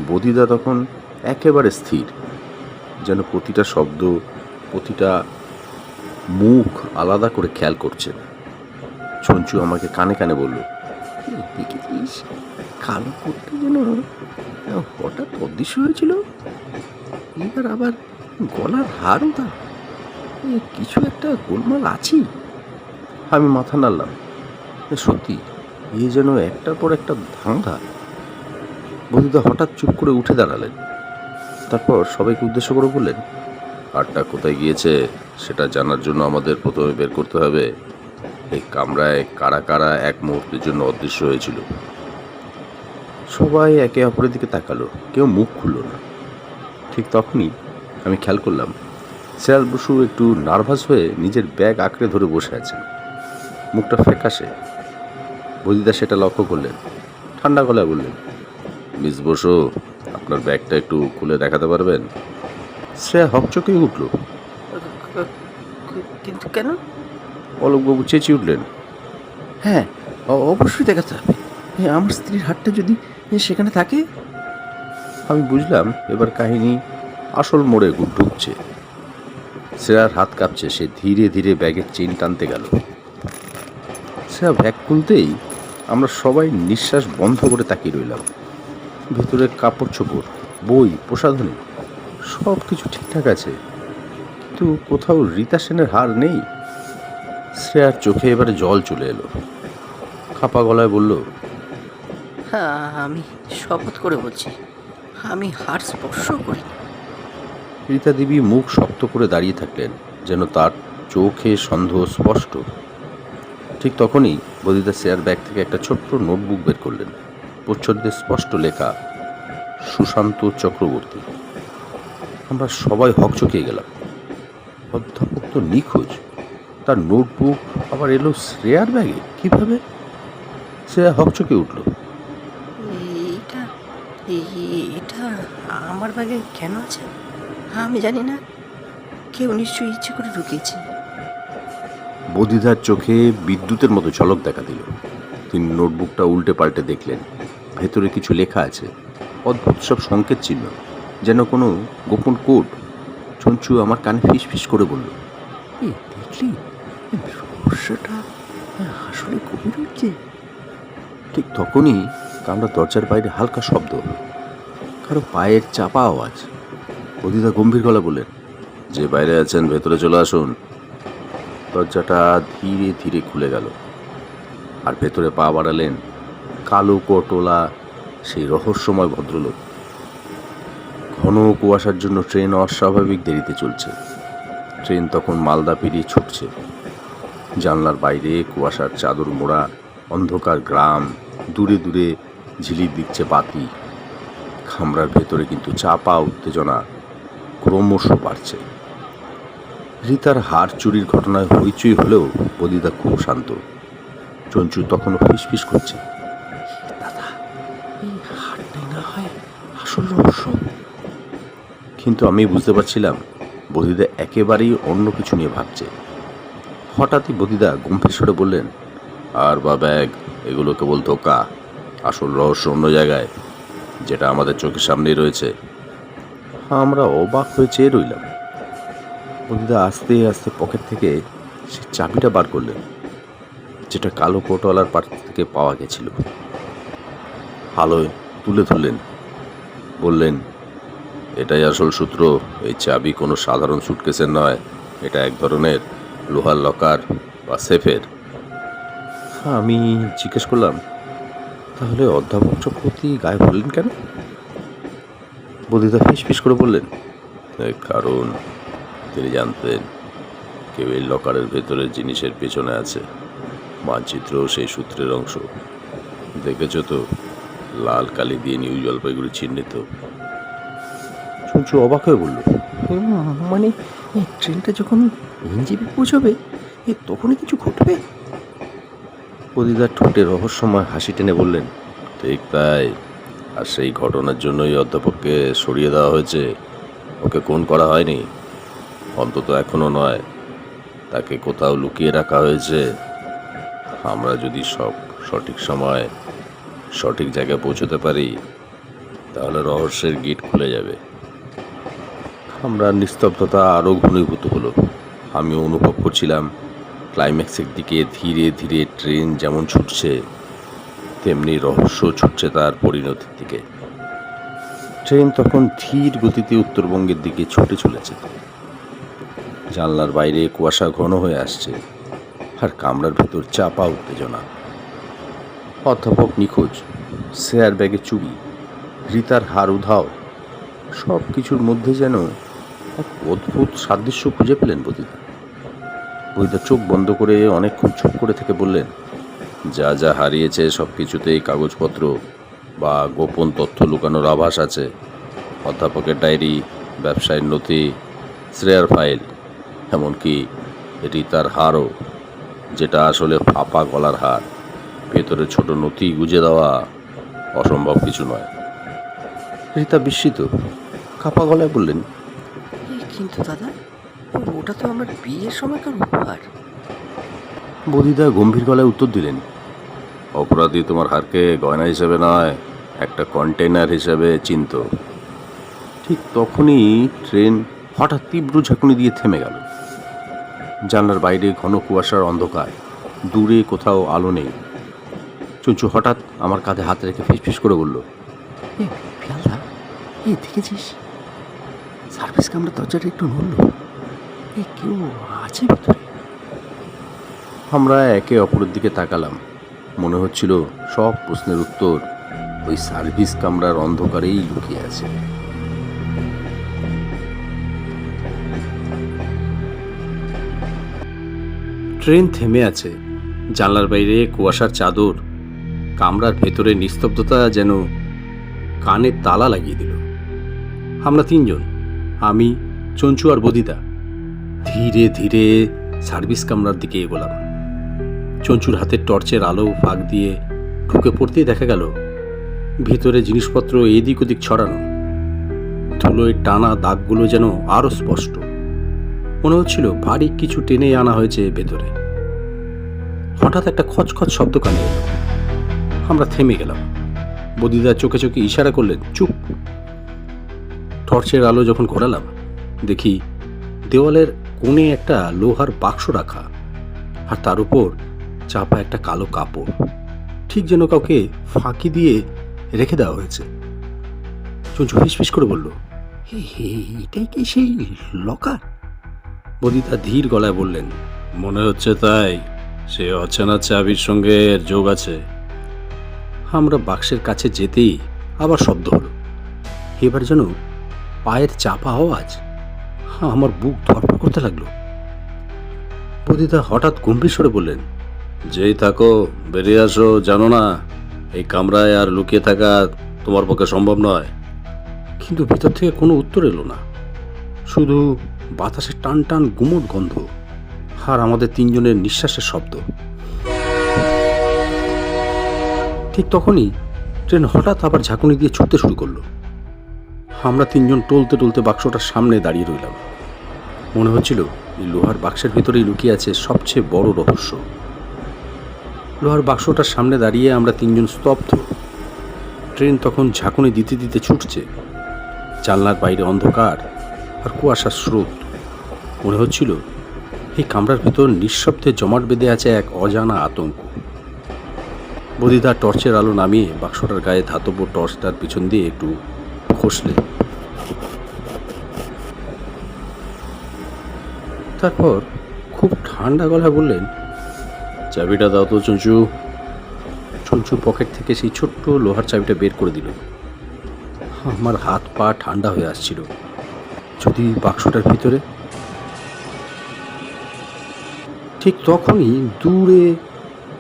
বদিদা তখন একেবারে স্থির, যেন প্রতিটা শব্দ, প্রতিটা মুখ আলাদা করে খেয়াল করছে। ছঞ্চু আমাকে কানে কানে বলল, দেখেছিস কালো কোটটা যেন হঠাৎ অদৃশ্য হয়েছিল, এবার আবার গলার হারও তা, কিছু একটা গোলমাল আছেই। আমি মাথা নাড়লাম। সত্যি এ যেন একটার পর একটা ধাঙ্গা। বন্ধুদা হঠাৎ চুপ করে উঠে দাঁড়ালেন, তারপর সবাইকে উদ্দেশ্য করে বললেন, হারটা কোথায় গিয়েছে সেটা জানার জন্য আমাদের প্রথমে বের করতে হবে এই কামরায় কারা কারা এক মুহূর্তের জন্য অদৃশ্য হয়েছিল। সবাই একে অপরের দিকে তাকালো, কেউ মুখ খুলল না। ঠিক তখনই আমি খেয়াল করলাম শেয়াল বসু একটু নার্ভাস হয়ে নিজের ব্যাগ আঁকড়ে ধরে বসে আছেন, মুখটা ফ্যাকাশে। বদিদা সেটা লক্ষ্য করলেন, ঠান্ডা গলায় বললেন, মিস বসু, আপনার ব্যাগটা একটু খুলে দেখাতে পারবেন? শ্রেয়া হকচকে উঠল। কিন্তু কেন? অলোকবাবু চেঁচিয়ে উঠলেন, হ্যাঁ অবশ্যই দেখাতে হবে, আমার স্ত্রীর হাতটা যদি সেখানে থাকে। আমি বুঝলাম এবার কাহিনী আসল মোড়ে ঢুকছে। শ্রেয়ার হাত কাঁপছে, সে ধীরে ধীরে ব্যাগের চেইন টানতে গেল। শ্রেয়া ব্যাগ খুলতেই আমরা সবাই নিঃশ্বাস বন্ধ করে তাকিয়ে রইলাম। ভেতরে কাপড় চোপড়, বই, প্রসাধনী সব কিছু ঠিকঠাক আছে, কিন্তু কোথাও রীতা সেনের হার নেই। শ্রেয়ার চোখে এবারে জল চলে এলো, খাপা গলায় বলল, হ্যাঁ, আমি শপথ করে বলছি, আমি হার স্পর্শ করিনি। রীতা দেবী মুখ শক্ত করে দাঁড়িয়ে থাকলেন, যেন তার চোখে সন্দেহ স্পষ্ট। ঠিক তখনই বদিদা শেয়ার ব্যাগ থেকে একটা ছোট্ট নোটবুক বের করলেন, প্রচ্ছদে স্পষ্ট লেখা, সুশান্ত চক্রবর্তী। আমরা সবাই হকচকিয়ে গেলাম। অধ্যাপক তো নিখোঁজ, তার নোটবুক আবার এলো শ্রেয়ার ব্যাগে কিভাবে? শ্রেয়া হকচকে উঠল। এটা এটা আমার ব্যাগে কেন আছে আমি জানি না, কেউ নিশ্চয়ই ইচ্ছে করে ঢুকিয়েছে। বদিদার চোখে বিদ্যুতের মতো ঝলক দেখা দিল। তিনি নোটবুকটা উল্টে পাল্টে দেখলেন, ভেতরে কিছু লেখা আছে, অদ্ভুত সব সংকেত চিহ্ন, যেন কোনো গোপন কোড। ছঞ্চু আমার কানে ফিস ফিস করে বলল, দেখলি রহস্যটা আসলে গভীর হচ্ছে। ঠিক তখনই কামরা দরজার বাইরে হালকা শব্দ হলো, কারো পায়ের চাপা আওয়াজ। বদিদা গম্ভীর গলা বললেন, যে বাইরে আছেন ভেতরে চলে আসুন। দরজাটা ধীরে ধীরে খুলে গেল, আর ভেতরে পা বাড়ালেন কালো কোটোলা সেই রহস্যময় ভদ্রলোক। ঘন কুয়াশার জন্য ট্রেন অস্বাভাবিক দেরিতে চলছে। ট্রেন তখন মালদা পেরিয়ে ছুটছে। জানলার বাইরে কুয়াশার চাদর মোড়া অন্ধকার গ্রাম, দূরে দূরে ঝিলিক দিচ্ছে বাতি। কামরার ভেতরে কিন্তু চাপা উত্তেজনা ক্রমশ বাড়ছে। রীতার হার চুরির ঘটনায় হইচই হলেও বদিদা খুব শান্ত। চঞ্চু তখনও ফিসফিস করছে, দাদা এই হারটাই না হয় আসল রহস্য। কিন্তু আমি বুঝতে পারছিলাম বদিদা একেবারেই অন্য কিছু নিয়ে ভাবছে। হঠাৎই বদিদা গম্ভীর স্বরে বললেন, আর বা ব্যাগ, এগুলো কেবল ধোকা। আসল রহস্য অন্য জায়গায়, যেটা আমাদের চোখের সামনেই রয়েছে। আমরা অবাক হয়ে চেয়ে রইলাম। বন্ধুদা আস্তে আস্তে পকেট থেকে সে চাবিটা বার করলেন, যেটা কালো কোটওয়ালার পাশ থেকে পাওয়া গেছিল। আলোয় তুলে ধরলেন, বললেন, এটাই আসল সূত্র। এই চাবি কোনো সাধারণ সুটকেসের নয়, এটা এক ধরনের লোহার লকার বা সেফের। আমি জিজ্ঞেস করলাম, তাহলে অধ্যাপক চক্রবর্তী গায়েব হলেন কেন? বদিদা ফিস করে বললেন, কারণ তিনি জানতেন কেউ এই লকারের ভেতরের জিনিসের পেছনে আছে। মানচিত্র সেই সূত্রের অংশ। দেখেছ তো, লাল কালি দিয়ে নিউ জলপাইগুড়ি চিহ্নিত। শুনছু অবাক হয়ে বলল, মানে ট্রেনটা যখন এনজেপি পৌঁছবে তখনই কিছু ঘটবে? বদিদার ঠোঁটে রহস্যময় হাসি টেনে বললেন, ঠিক তাই। আর সেই ঘটনার জন্যই অধ্যাপককে সরিয়ে দেওয়া হয়েছে। ওকে খুন করা হয়নি, অন্তত এখনো নয়। তাকে কোথাও লুকিয়ে রাখা হয়েছে। আমরা যদি সঠিক সময় সঠিক জায়গায় পৌঁছতে পারি, তাহলে রহস্যের গেট খুলে যাবে। আমরা নিস্তব্ধতা আরও ঘনীভূত হলো। আমি অনুভব করছিলাম ক্লাইম্যাক্সের দিকে ধীরে ধীরে ট্রেন যেমন ছুটছে, তেমনি রহস্য ছুটছে তার পরিণতির দিকে। ট্রেন তখন ধীর গতিতে উত্তরবঙ্গের দিকে ছুটে চলেছে। জানলার বাইরে কুয়াশা ঘন হয়ে আসছে, আর কামরার ভেতর চাপা উত্তেজনা। অধ্যাপক নিখোঁজ, শেয়ার ব্যাগে চুরি, রীতার হার উধাও, সব কিছুর মধ্যে যেন এক অদ্ভুত সাদৃশ্য খুঁজে পেলেন বদিদা। বদিদা চোখ বন্ধ করে অনেকক্ষণ চুপ করে থেকে বললেন, যা যা হারিয়েছে সব কিছুতেই কাগজপত্র বা গোপন তথ্য লুকানোর আভাস আছে। অধ্যাপকের ডায়েরি, ব্যবসায়ের নথি, শ্রেয়ার ফাইল, এমনকি রীতার হারও, যেটা আসলে ফাঁপা গলার হার। ভেতরে ছোট নথি গুজে দেওয়া অসম্ভব কিছু নয়। রীতা বিস্মিত, কাপা গলায় বললেন, কিন্তু দাদা, ওটা তো আমার বিয়ের সময়কার উপহার। বদিদা গম্ভীর গলায় উত্তর দিলেন, অপরাধী তোমার হারকে গয়না হিসেবে নয়, একটা কন্টেইনার হিসেবে চিনত। ঠিক তখনই ট্রেন হঠাৎ তীব্র ঝাঁকুনি দিয়ে থেমে গেল। জানলার বাইরে ঘন কুয়াশার অন্ধকার, দূরে কোথাও আলো নেই। চঞ্চু হঠাৎ আমার কাঁধে হাত রেখে ফিসফিস করে বলল, পিয়ালদা, দেখেছিস সার্ভিস কামরা দরজাটা একটু নড়ল, কেউ আছে ভিতরে? আমরা একে অপরের দিকে তাকালাম। মনে হচ্ছিল সব প্রশ্নের উত্তর ওই সার্ভিস কামরার অন্ধকারেই লুকিয়ে আছে। ট্রেন থেমে আছে, জানলার বাইরে কুয়াশার চাদর, কামরার ভেতরে নিস্তব্ধতা যেন কানে তালা লাগিয়ে দিল। আমরা তিনজন, আমি, চঞ্চু আর বদিদা, ধীরে ধীরে সার্ভিস কামরার দিকে এগোলাম। চঞ্চুর হাতের টর্চের আলো ফাঁক দিয়ে ঢুকে পড়তেই দেখা গেল ভেতরে জিনিসপত্র এদিক ওদিক ছড়ানো। ধুলোয় টানা দাগগুলো যেন আরো স্পষ্ট। মনে হচ্ছিল ভারী কিছু টেনে আনা হয়েছে ভেতরে। হঠাৎ একটা খচখচ শব্দ কানে এলো। আমরা থেমে গেলাম। বদিদা চোখে চোখে ইশারা করলেন, চুপ। টর্চের আলো যখন ঘোরালাম, দেখি দেওয়ালের কোণে একটা লোহার বাক্স রাখা, আর তার উপর চাপা একটা কালো কাপড়, ঠিক যেন কাউকে ফাঁকি দিয়ে রেখে দেওয়া হয়েছে। চঞ্চু ফিসফিস করে বলল, এটাই কি সেই লকার? বদিদা ধীর গলায় বললেন, মনে হচ্ছে তাই। সে অচেনা চাবির সঙ্গে এর যোগ আছে। আমরা বাক্সের কাছে যেতেই আবার শব্দ হলো। এবার যেন পায়ের চাপা আওয়াজ। আমার বুক ধরপড় করতে লাগলো। বদিদা হঠাৎ গম্ভীর স্বরে বললেন, যেই থাকো বেরিয়ে আসো। জানো না এই কামরায় আর লুকিয়ে থাকা তোমার পক্ষে সম্ভব নয়। কিন্তু ভিতর থেকে কোনো উত্তর এলো না, শুধু বাতাসে টান টান গুমট গন্ধ আর আমাদের তিনজনের নিঃশ্বাসের শব্দ। ঠিক তখনই ট্রেন হঠাৎ আবার ঝাঁকুনি দিয়ে ছুটতে শুরু করলো। আমরা তিনজন টলতে টলতে বাক্সটার সামনে দাঁড়িয়ে রইলাম। মনে হচ্ছিল এই লোহার বাক্সের ভেতরেই লুকিয়ে আছে সবচেয়ে বড় রহস্য। লোহার বাক্সটার সামনে দাঁড়িয়ে আমরা তিনজন স্তব্ধ। ট্রেন তখন ঝাঁকুনি দিতে দিতে ছুটছে। জানলার বাইরে অন্ধকার আর কুয়াশার স্রোত। মনে হচ্ছিল এই কামরার ভেতর নিঃশব্দে জমাট বেঁধে আছে এক অজানা আতঙ্ক। বদিদা টর্চের আলো নামিয়ে বাক্সটার গায়ে ধাতব টর্চটার পিছন দিয়ে একটু খসলে। তারপর খুব ঠান্ডা গলায় বললেন, চাবিটা দাও তো চঞ্চু। চঞ্চু পকেট থেকে সেই ছোট্ট লোহার চাবিটা বের করে দিল। আমার হাত পা ঠান্ডা হয়ে আসছিল। যদি বাক্সটার ভিতরে। ঠিক তখনই দূরে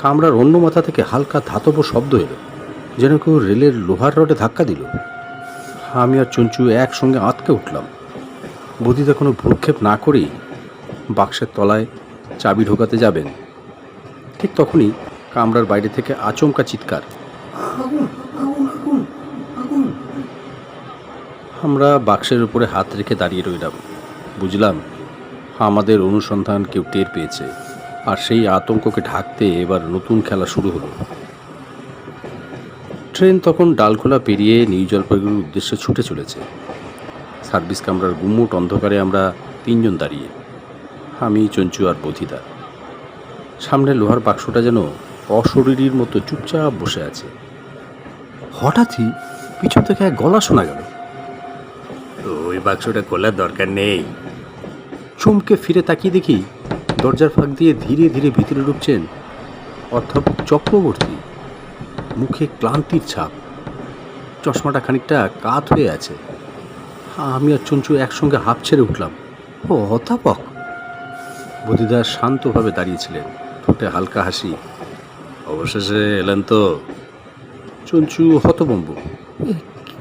কামরার অন্য মাথা থেকে হালকা ধাতব শব্দ এলো, যেন কেউ রেলের লোহার রডে ধাক্কা দিল। আমি আর চঞ্চু একসঙ্গে আঁতকে উঠলাম। বদিদা কোনো ভ্রুক্ষেপ না করেই বাক্সের তলায় চাবি ঢোকাতে যাবেন। ঠিক তখনই কামরার বাইরে থেকে আচমকা চিৎকার। আমরা বাক্সের উপরে হাত রেখে দাঁড়িয়ে রইলাম। বুঝলাম আমাদের অনুসন্ধান কেউ টের পেয়েছে, আর সেই আতঙ্ককে ঢাকতে এবার নতুন খেলা শুরু হলো। ট্রেন তখন ডালখোলা পেরিয়ে নিউ জলপাইগুড়ির উদ্দেশ্যে ছুটে চলেছে। সার্ভিস কামরার গুমুট অন্ধকারে আমরা তিনজন দাঁড়িয়ে, আমি, চঞ্চু আর বধিদা। সামনে লোহার বাক্সটা যেন অশরীরীর মতো চুপচাপ বসে আছে। হঠাৎই পিছন থেকে এক গলা শোনা গেল, ওই বাক্সটা খোলার দরকার নেই। চমকে ফিরে তাকিয়ে দেখি দরজার ফাঁক দিয়ে ধীরে ধীরে ভিতরে ঢুকছেন অধ্যাপক চক্রবর্তী। মুখে ক্লান্তির ছাপ, চশমাটা খানিকটা কাত হয়ে আছে। আমি আর চঞ্চু একসঙ্গে হাঁপ ছেড়ে উঠলাম। ও অধ্যাপক! বদিদা শান্তভাবে দাঁড়িয়েছিলেন, ঠোঁটে হালকা হাসি। অবশেষে এলেন তো? চঞ্চু হতভম্ব,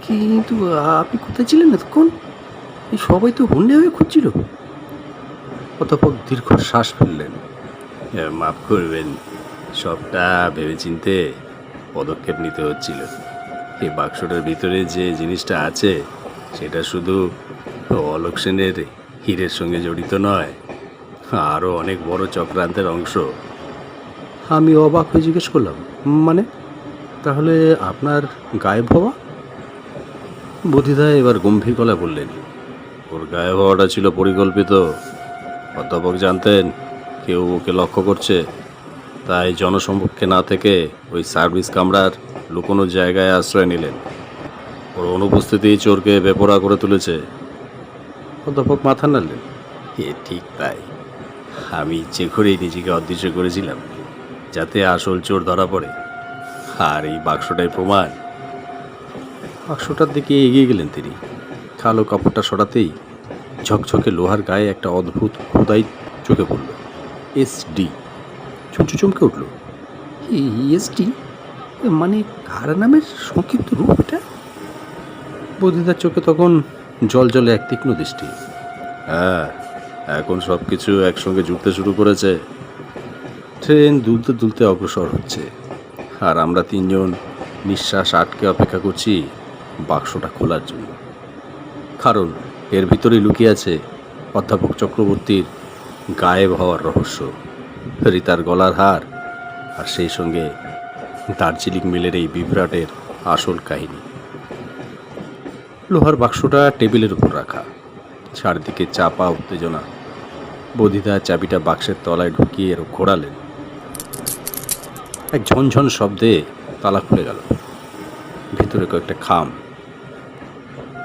কিন্তু আপনি কোথায় ছিলেন এতক্ষণ? এই সবাই তো হন্যে হয়ে খুঁজছিল। অধ্যাপক দীর্ঘ শ্বাস ফেললেন। মাফ করবেন, সবটা ভেবেচিন্তে পদক্ষেপ নিতে হচ্ছিল। এই বাক্সটার ভিতরে যে জিনিসটা আছে সেটা শুধু অলোক সেনের হীরের সঙ্গে জড়িত নয়, আরও অনেক বড় চক্রান্তের অংশ। আমি অবাক হয়ে জিজ্ঞেস করলাম, মানে তাহলে আপনার গায়েব হওয়া? বধিদা এবার গম্ভীর গলায় বললেন, ওর গায়েব হওয়াটা ছিল পরিকল্পিত। অধ্যাপক জানতেন কেউ ওকে লক্ষ্য করছে, তাই জনসম্মুখে না থেকে ওই সার্ভিস কামরার লুকোনো জায়গায় আশ্রয় নিলেন। ওর অনুপস্থিতি চোরকে বেপরোয়া করে তুলেছে। অধ্যাপক মাথা নাড়লেন, এ ঠিক তাই। আমি ইচ্ছে করেই নিজেকে অদৃশ্য করেছিলাম যাতে আসল চোর ধরা পড়ে, আর এই বাক্সটাই প্রমাণ। বাক্সটার দিকে এগিয়ে গেলেন তিনি। কালো কাপড়টা সরাতেই ঝকঝকে লোহার গায়ে একটা অদ্ভুত খোদাই চোখে পড়ল, SD। চঞ্চু চমকে উঠল, SD মানে কার নামের সংক্ষিপ্ত রূপ এটা? বদিদার চোখে তখন জল জলে এক তীক্ষ্ণ দৃষ্টি। হ্যাঁ, এখন সব কিছু একসঙ্গে জুড়তে শুরু করেছে। ট্রেন দুলতে দুলতে অগ্রসর হচ্ছে, আর আমরা তিনজন নিঃশ্বাস আটকে অপেক্ষা করছি বাক্সটা খোলার জন্য। কারণ এর ভিতরেই লুকিয়ে আছে অধ্যাপক চক্রবর্তীর গায়েব হওয়ার রহস্য, রীতার গলার হার, আর সেই সঙ্গে দার্জিলিং মিলের এই বিভ্রাটের আসল কাহিনী। লোহার বাক্সটা টেবিলের উপর রাখা, চারদিকে চাপা উত্তেজনা। বধিদা চাবিটা বাক্সের তলায় ঢুকিয়ে ঘোরালেন। এক ঝনঝন শব্দে তালা খুলে গেল। ভিতরে কয়েকটা খাম,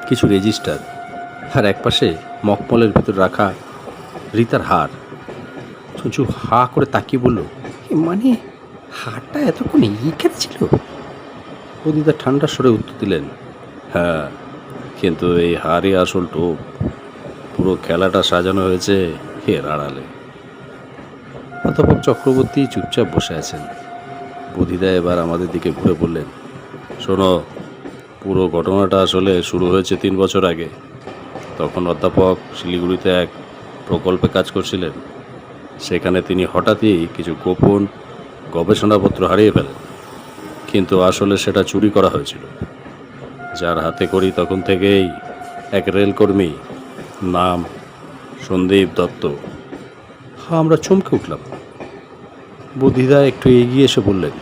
কিছু রেজিস্টার, আর একপাশে মকমলের ভিতর রাখা রীতার হার। চঞ্চু হা করে তাকিয়ে বলল, মানে হারটা এতক্ষণ এইখানে ছিল? বদিদা ঠান্ডা স্বরে উত্তর দিলেন, হ্যাঁ, কিন্তু এই হারই আসল টোপ। পুরো খেলাটা সাজানো হয়েছে এর আড়ালে। অধ্যাপক চক্রবর্তী চুপচাপ বসে আছেন। বধিদা এবার আমাদের দিকে ঘুরে বললেন, শোনো, পুরো ঘটনাটা আসলে শুরু হয়েছে 3 বছর আগে। তখন অধ্যাপক শিলিগুড়িতে এক প্রকল্পে কাজ করছিলেন। সেখানে তিনি হঠাৎই কিছু গোপন গবেষণাপত্র হারিয়ে ফেলেন, কিন্তু আসলে সেটা চুরি করা হয়েছিল। যার হাতে করি তখন থেকেই এক রেলকর্মী, নাম সন্দীপ দত্ত। আমরা চমকে উঠলাম। বুদ্ধিদা একটু এগিয়ে এসে বললেন,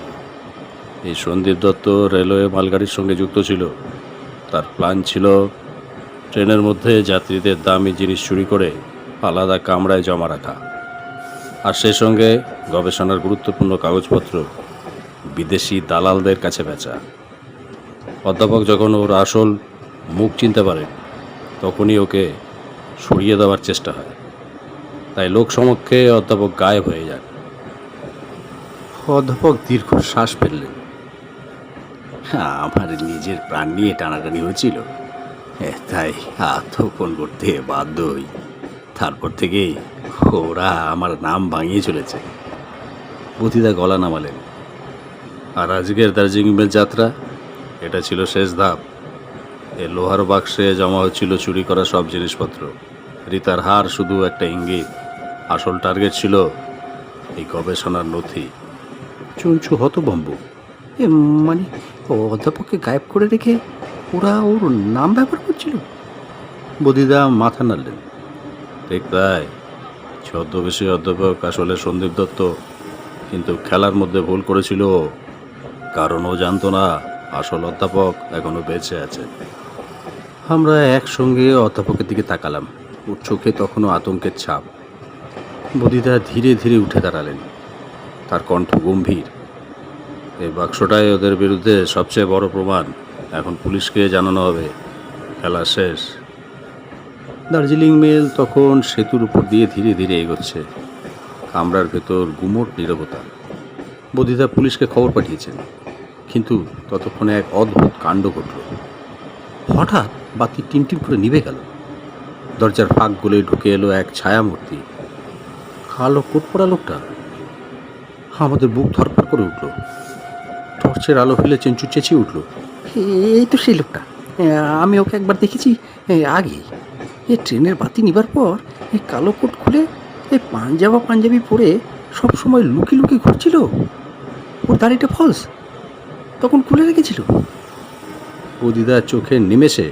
এই সন্দীপ দত্ত রেলওয়ে মালগাড়ির সঙ্গে যুক্ত ছিল। তার প্ল্যান ছিল ট্রেনের মধ্যে যাত্রীদের দামি জিনিস চুরি করে আলাদা কামরায় জমা রাখা, আর সে সঙ্গে গবেষণার গুরুত্বপূর্ণ কাগজপত্র বিদেশি দালালদের কাছে বেচা। অধ্যাপক যখন ওর আসল মুখ চিনতে পারে তখনই ওকে সরিয়ে দেওয়ার চেষ্টা হয়। তাই লোক সমক্ষে অধ্যাপক গায়েব হয়ে যান। অধ্যাপক দীর্ঘ শ্বাস ফেললেন। আমার নিজের প্রাণ নিয়ে টানাটানি হয়েছিল, তাই আত্মগোপন করতে বাধ্য হই। তারপর থেকেই ওরা আমার নাম ভাঙিয়ে চলেছে। বুদ্ধিদা গলা নামালেন। আর আজকের দার্জিলিং মেল যাত্রা, এটা ছিল শেষ ধাপ। এ লোহার বাক্সে জমা হচ্ছিল চুরি করা সব জিনিসপত্র। রিতার হার শুধু একটা ইঙ্গিত, আসল টার্গেট ছিল এই গবেষণার নথি। চঞ্চু হতভম্ব। মানে অধ্যাপককে গায়েব করে রেখে ওরা ওর নাম ব্যবহার করছিল? বুদ্ধিদা মাথা নাড়লেন। ঠিক তাই, ছদ্মবেশী অধ্যাপক আসলে সন্দীপ দত্ত, কিন্তু খেলার মধ্যে ভুল করেছিল ও। কারণ ও জানতো না আসল অধ্যাপক এখনো বেঁচে আছে। আমরা একসঙ্গে অধ্যাপকের দিকে তাকালাম। ওর চোখে তখনও আতঙ্কের ছাপ। বুদ্ধিদা ধীরে ধীরে উঠে দাঁড়ালেন। তার কণ্ঠ গম্ভীর। এই বাক্সটাই ওদের বিরুদ্ধে সবচেয়ে বড় প্রমাণ। এখন পুলিশকে জানানো হবে। খেলা শেষ। দার্জিলিং মেল তখন সেতুর উপর দিয়ে ধীরে ধীরে এগোচ্ছে। কামরার ভেতর গুমোট নীরবতা। বুদ্ধিদা পুলিশকে খবর পাঠিয়েছেন, কিন্তু ততক্ষণে এক অদ্ভুত কাণ্ড ঘটল। হঠাৎ বাতি টিনটিন করে নিভে গেল। দরজার ফাঁক গলে ঢুকে এলো এক ছায়ামূর্তি। কালো কোট পরা লোকটা। আমাদের বুক ধরপড় করে উঠল। টর্চের আলো ফেলে চেঞ্চু চেঁচিয়ে উঠল, এই তো সেই লোকটা, আমি ওকে একবার দেখেছি আগে। ট্রেনের বাতি নিবার পর কালো কোট খুলে পাঞ্জাবি পরে সব সময় লুকি লুকি ঘুরছিল। ওর দাড়িটা ফলস, তখন খুলে রেখেছিল। বুদ্ধিদার চোখের নিমেষে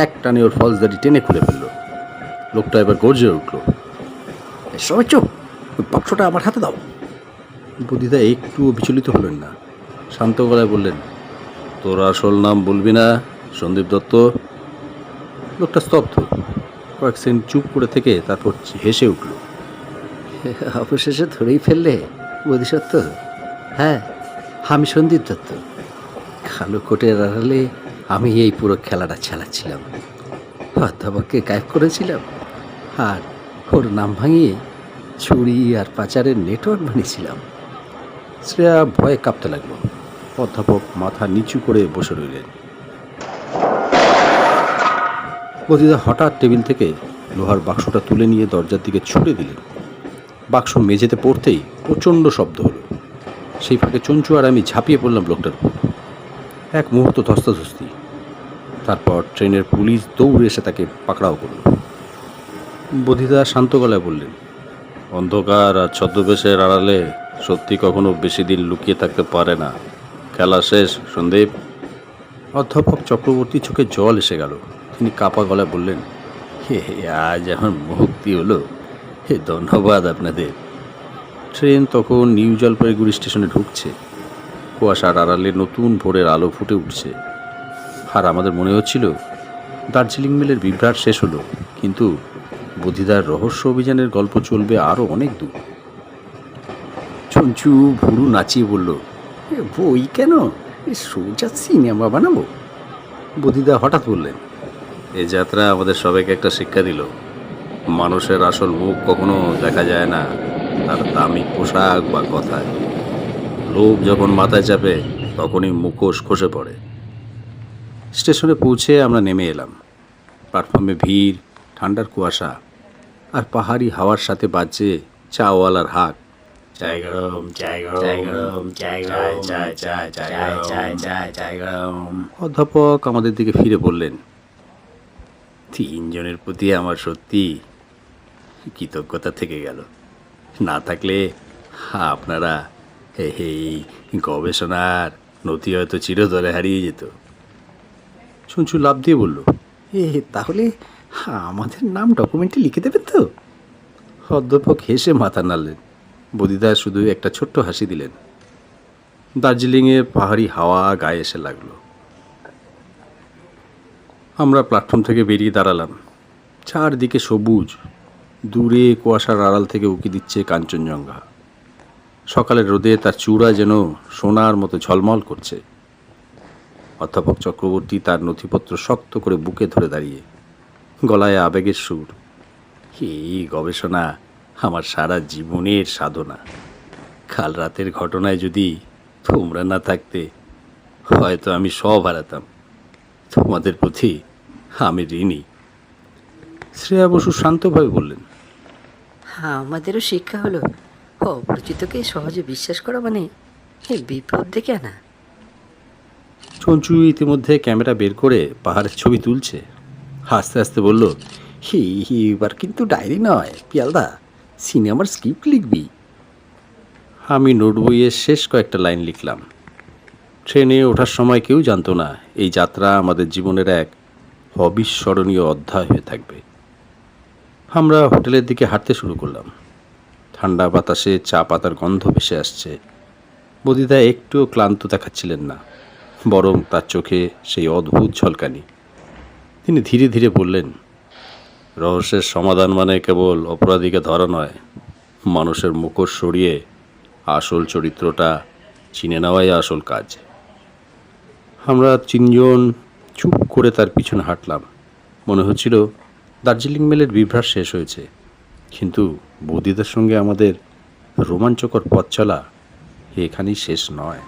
এক টানে ওর ফলস দাড়ি টেনে খুলে ফেলল। লোকটা এবার গর্জে উঠল, সবাই চোখ, ওই বাক্সটা আমার হাতে দাও। বুদ্ধিদা একটুও বিচলিত হলেন না। শান্ত গলায় বললেন, তোর আসল নাম বলবি না, সন্দীপ দত্ত? লোকটা স্তব্ধ। কয়েক সেকেন্ড চুপ করে থেকে তারপর হেসে উঠল। অবশেষে ধরেই ফেললে বোধিসত্ত্ব। হ্যাঁ, আমি সন্দীপ দত্ত। কালো কোটের আড়ালে আমি এই পুরো খেলাটা চালাচ্ছিলাম। অধ্যাপককে গায়েব করেছিলাম, আর ওর নাম ভাঙিয়ে চুরি আর পাচারের নেটওয়ার্ক বানিয়েছিলাম। শ্রেয়া ভয়ে কাঁপতে লাগলো। অধ্যাপক মাথা নিচু করে বসে রইলেন। বুদ্ধিদা হঠাৎ টেবিল থেকে লোহার বাক্সটা তুলে নিয়ে দরজার দিকে ছুড়ে দিলেন। বাক্স মেঝেতে পড়তেই প্রচণ্ড শব্দ হলো। সেই ফাঁকে চঞ্চু আর আমি ঝাঁপিয়ে পড়লাম লোকটার উপর। এক মুহূর্ত ধস্তাধস্তি। তারপর ট্রেনের পুলিশ দৌড়ে এসে তাকে পাকড়াও করল। বুদ্ধিদা শান্ত গলায় বললেন, অন্ধকার আর ছদ্মবেশের আড়ালে সত্যি কখনো বেশি দিন লুকিয়ে থাকতে পারে না। খেলা শেষ, সন্দীপ। অধ্যাপক চক্রবর্তী চোখে জল এসে গেল। তিনি কাপা গলায় বললেন, আজ আমার মুক্তি হলো, ধন্যবাদ আপনাদের। ট্রেন তখন নিউ জলপাইগুড়ি স্টেশনে ঢুকছে। কুয়াশার আড়ালে নতুন ভোরের আলো ফুটে উঠছে। আর আমাদের মনে হচ্ছিল দার্জিলিং মেলের বিভ্রাট শেষ হলো, কিন্তু বুদ্ধিদার রহস্য অভিযানের গল্প চলবে আরও অনেক দূর। চঞ্চু ভুরু নাচিয়ে বলল, বই কেন, সোজা সিনেমা বানাবো। বুদ্ধিদা হঠাৎ বললেন, এই যাত্রা আমাদের সবাইকে একটা শিক্ষা দিল। মানুষের আসল মুখ কখনো দেখা যায় না তার দামি পোশাক বা কথায়। লোভ যখন মাথায় চাপে তখনই মুখোশ খসে পড়ে। স্টেশনে পৌঁছে আমরা নেমে এলাম। প্ল্যাটফর্মে ভিড়, ঠান্ডার কুয়াশা, আর পাহাড়ি হাওয়ার সাথে বাজছে চাওয়ালার হাঁক, চাই গরম, চাই গরম, চাই গরম, চাই চাই চাই চাই চাই চাই গরম। অধ্যাপক আমাদের দিকে ফিরে বললেন, তিনজনের প্রতি আমার সত্যি কৃতজ্ঞতা থেকে গেল। না থাকলে আপনারা এই গবেষণার নথি হয়তো চিরতরে হারিয়ে যেত। শুনছু লাভ দিয়ে বলল, তাহলে আমাদের নাম ডকুমেন্টে লিখে দেবেন তো? অধ্যাপক হেসে মাথা নাড়লেন, বদিদা শুধু একটা ছোট্ট হাসি দিলেন। দার্জিলিংয়ে পাহাড়ি হাওয়া গায়ে এসে লাগলো। আমরা প্ল্যাটফর্ম থেকে বেরিয়ে দাঁড়ালাম। চারদিকে সবুজ, দূরে কুয়াশার আড়াল থেকে উকি দিচ্ছে কাঞ্চনজঙ্ঘা। সকালের রোদে তার চূড়া যেন সোনার মতো ঝলমল করছে। অধ্যাপক চক্রবর্তী তার নথিপত্র শক্ত করে বুকে ধরে দাঁড়িয়ে, গলায় আবেগের সুর। এই গবেষণা আমার সারা জীবনের সাধনা। কাল রাতের ঘটনায় যদি তোমরা না থাকতে, হয়তো আমি সব হারাতাম। তোমাদের প্রতি আমি ঋণী। শ্রেয়া বসু শান্তভাবে বললেন, হ্যাঁ, আমাদেরও শিক্ষা হলো অপরিচিতকে সহজে বিশ্বাস করা মানে এই বিপদ ডেকে আনা। চঞ্চু ইতিমধ্যে ক্যামেরা বের করে পাহাড়ের ছবি তুলছে। হাসতে হাসতে বলল, এবার কিন্তু ডায়েরি নয় পিয়ালদা, সিনেমার স্ক্রিপ্ট লিখবি। আমি নোট বইয়ের শেষ কয়েকটা লাইন লিখলাম। ট্রেনে ওঠার সময় কেউ জানতো না এই যাত্রা আমাদের জীবনের এক অবিস্মরণীয় অধ্যায় হয়ে থাকবে। আমরা হোটেলের দিকে হাঁটতে শুরু করলাম। ঠান্ডা বাতাসে চা পাতার গন্ধ ভেসে আসছে। বদিদা একটুও ক্লান্ত দেখাচ্ছিলেন না, বরং তার চোখে সেই অদ্ভুত ঝলকানি। তিনি ধীরে ধীরে বললেন, রহস্যের সমাধান মানে কেবল অপরাধীকে ধরা নয়, মানুষের মুখোশ সরিয়ে আসল চরিত্রটা চিনে নেওয়াই আসল কাজ। আমরা তিনজন চুপ করে তার পিছনে হাঁটলাম। মনে হচ্ছিল দার্জিলিং মেলের বিভ্রাট শেষ হয়েছে, কিন্তু বদিদার সঙ্গে আমাদের রোমাঞ্চকর পথ চলা এখানেই শেষ নয়।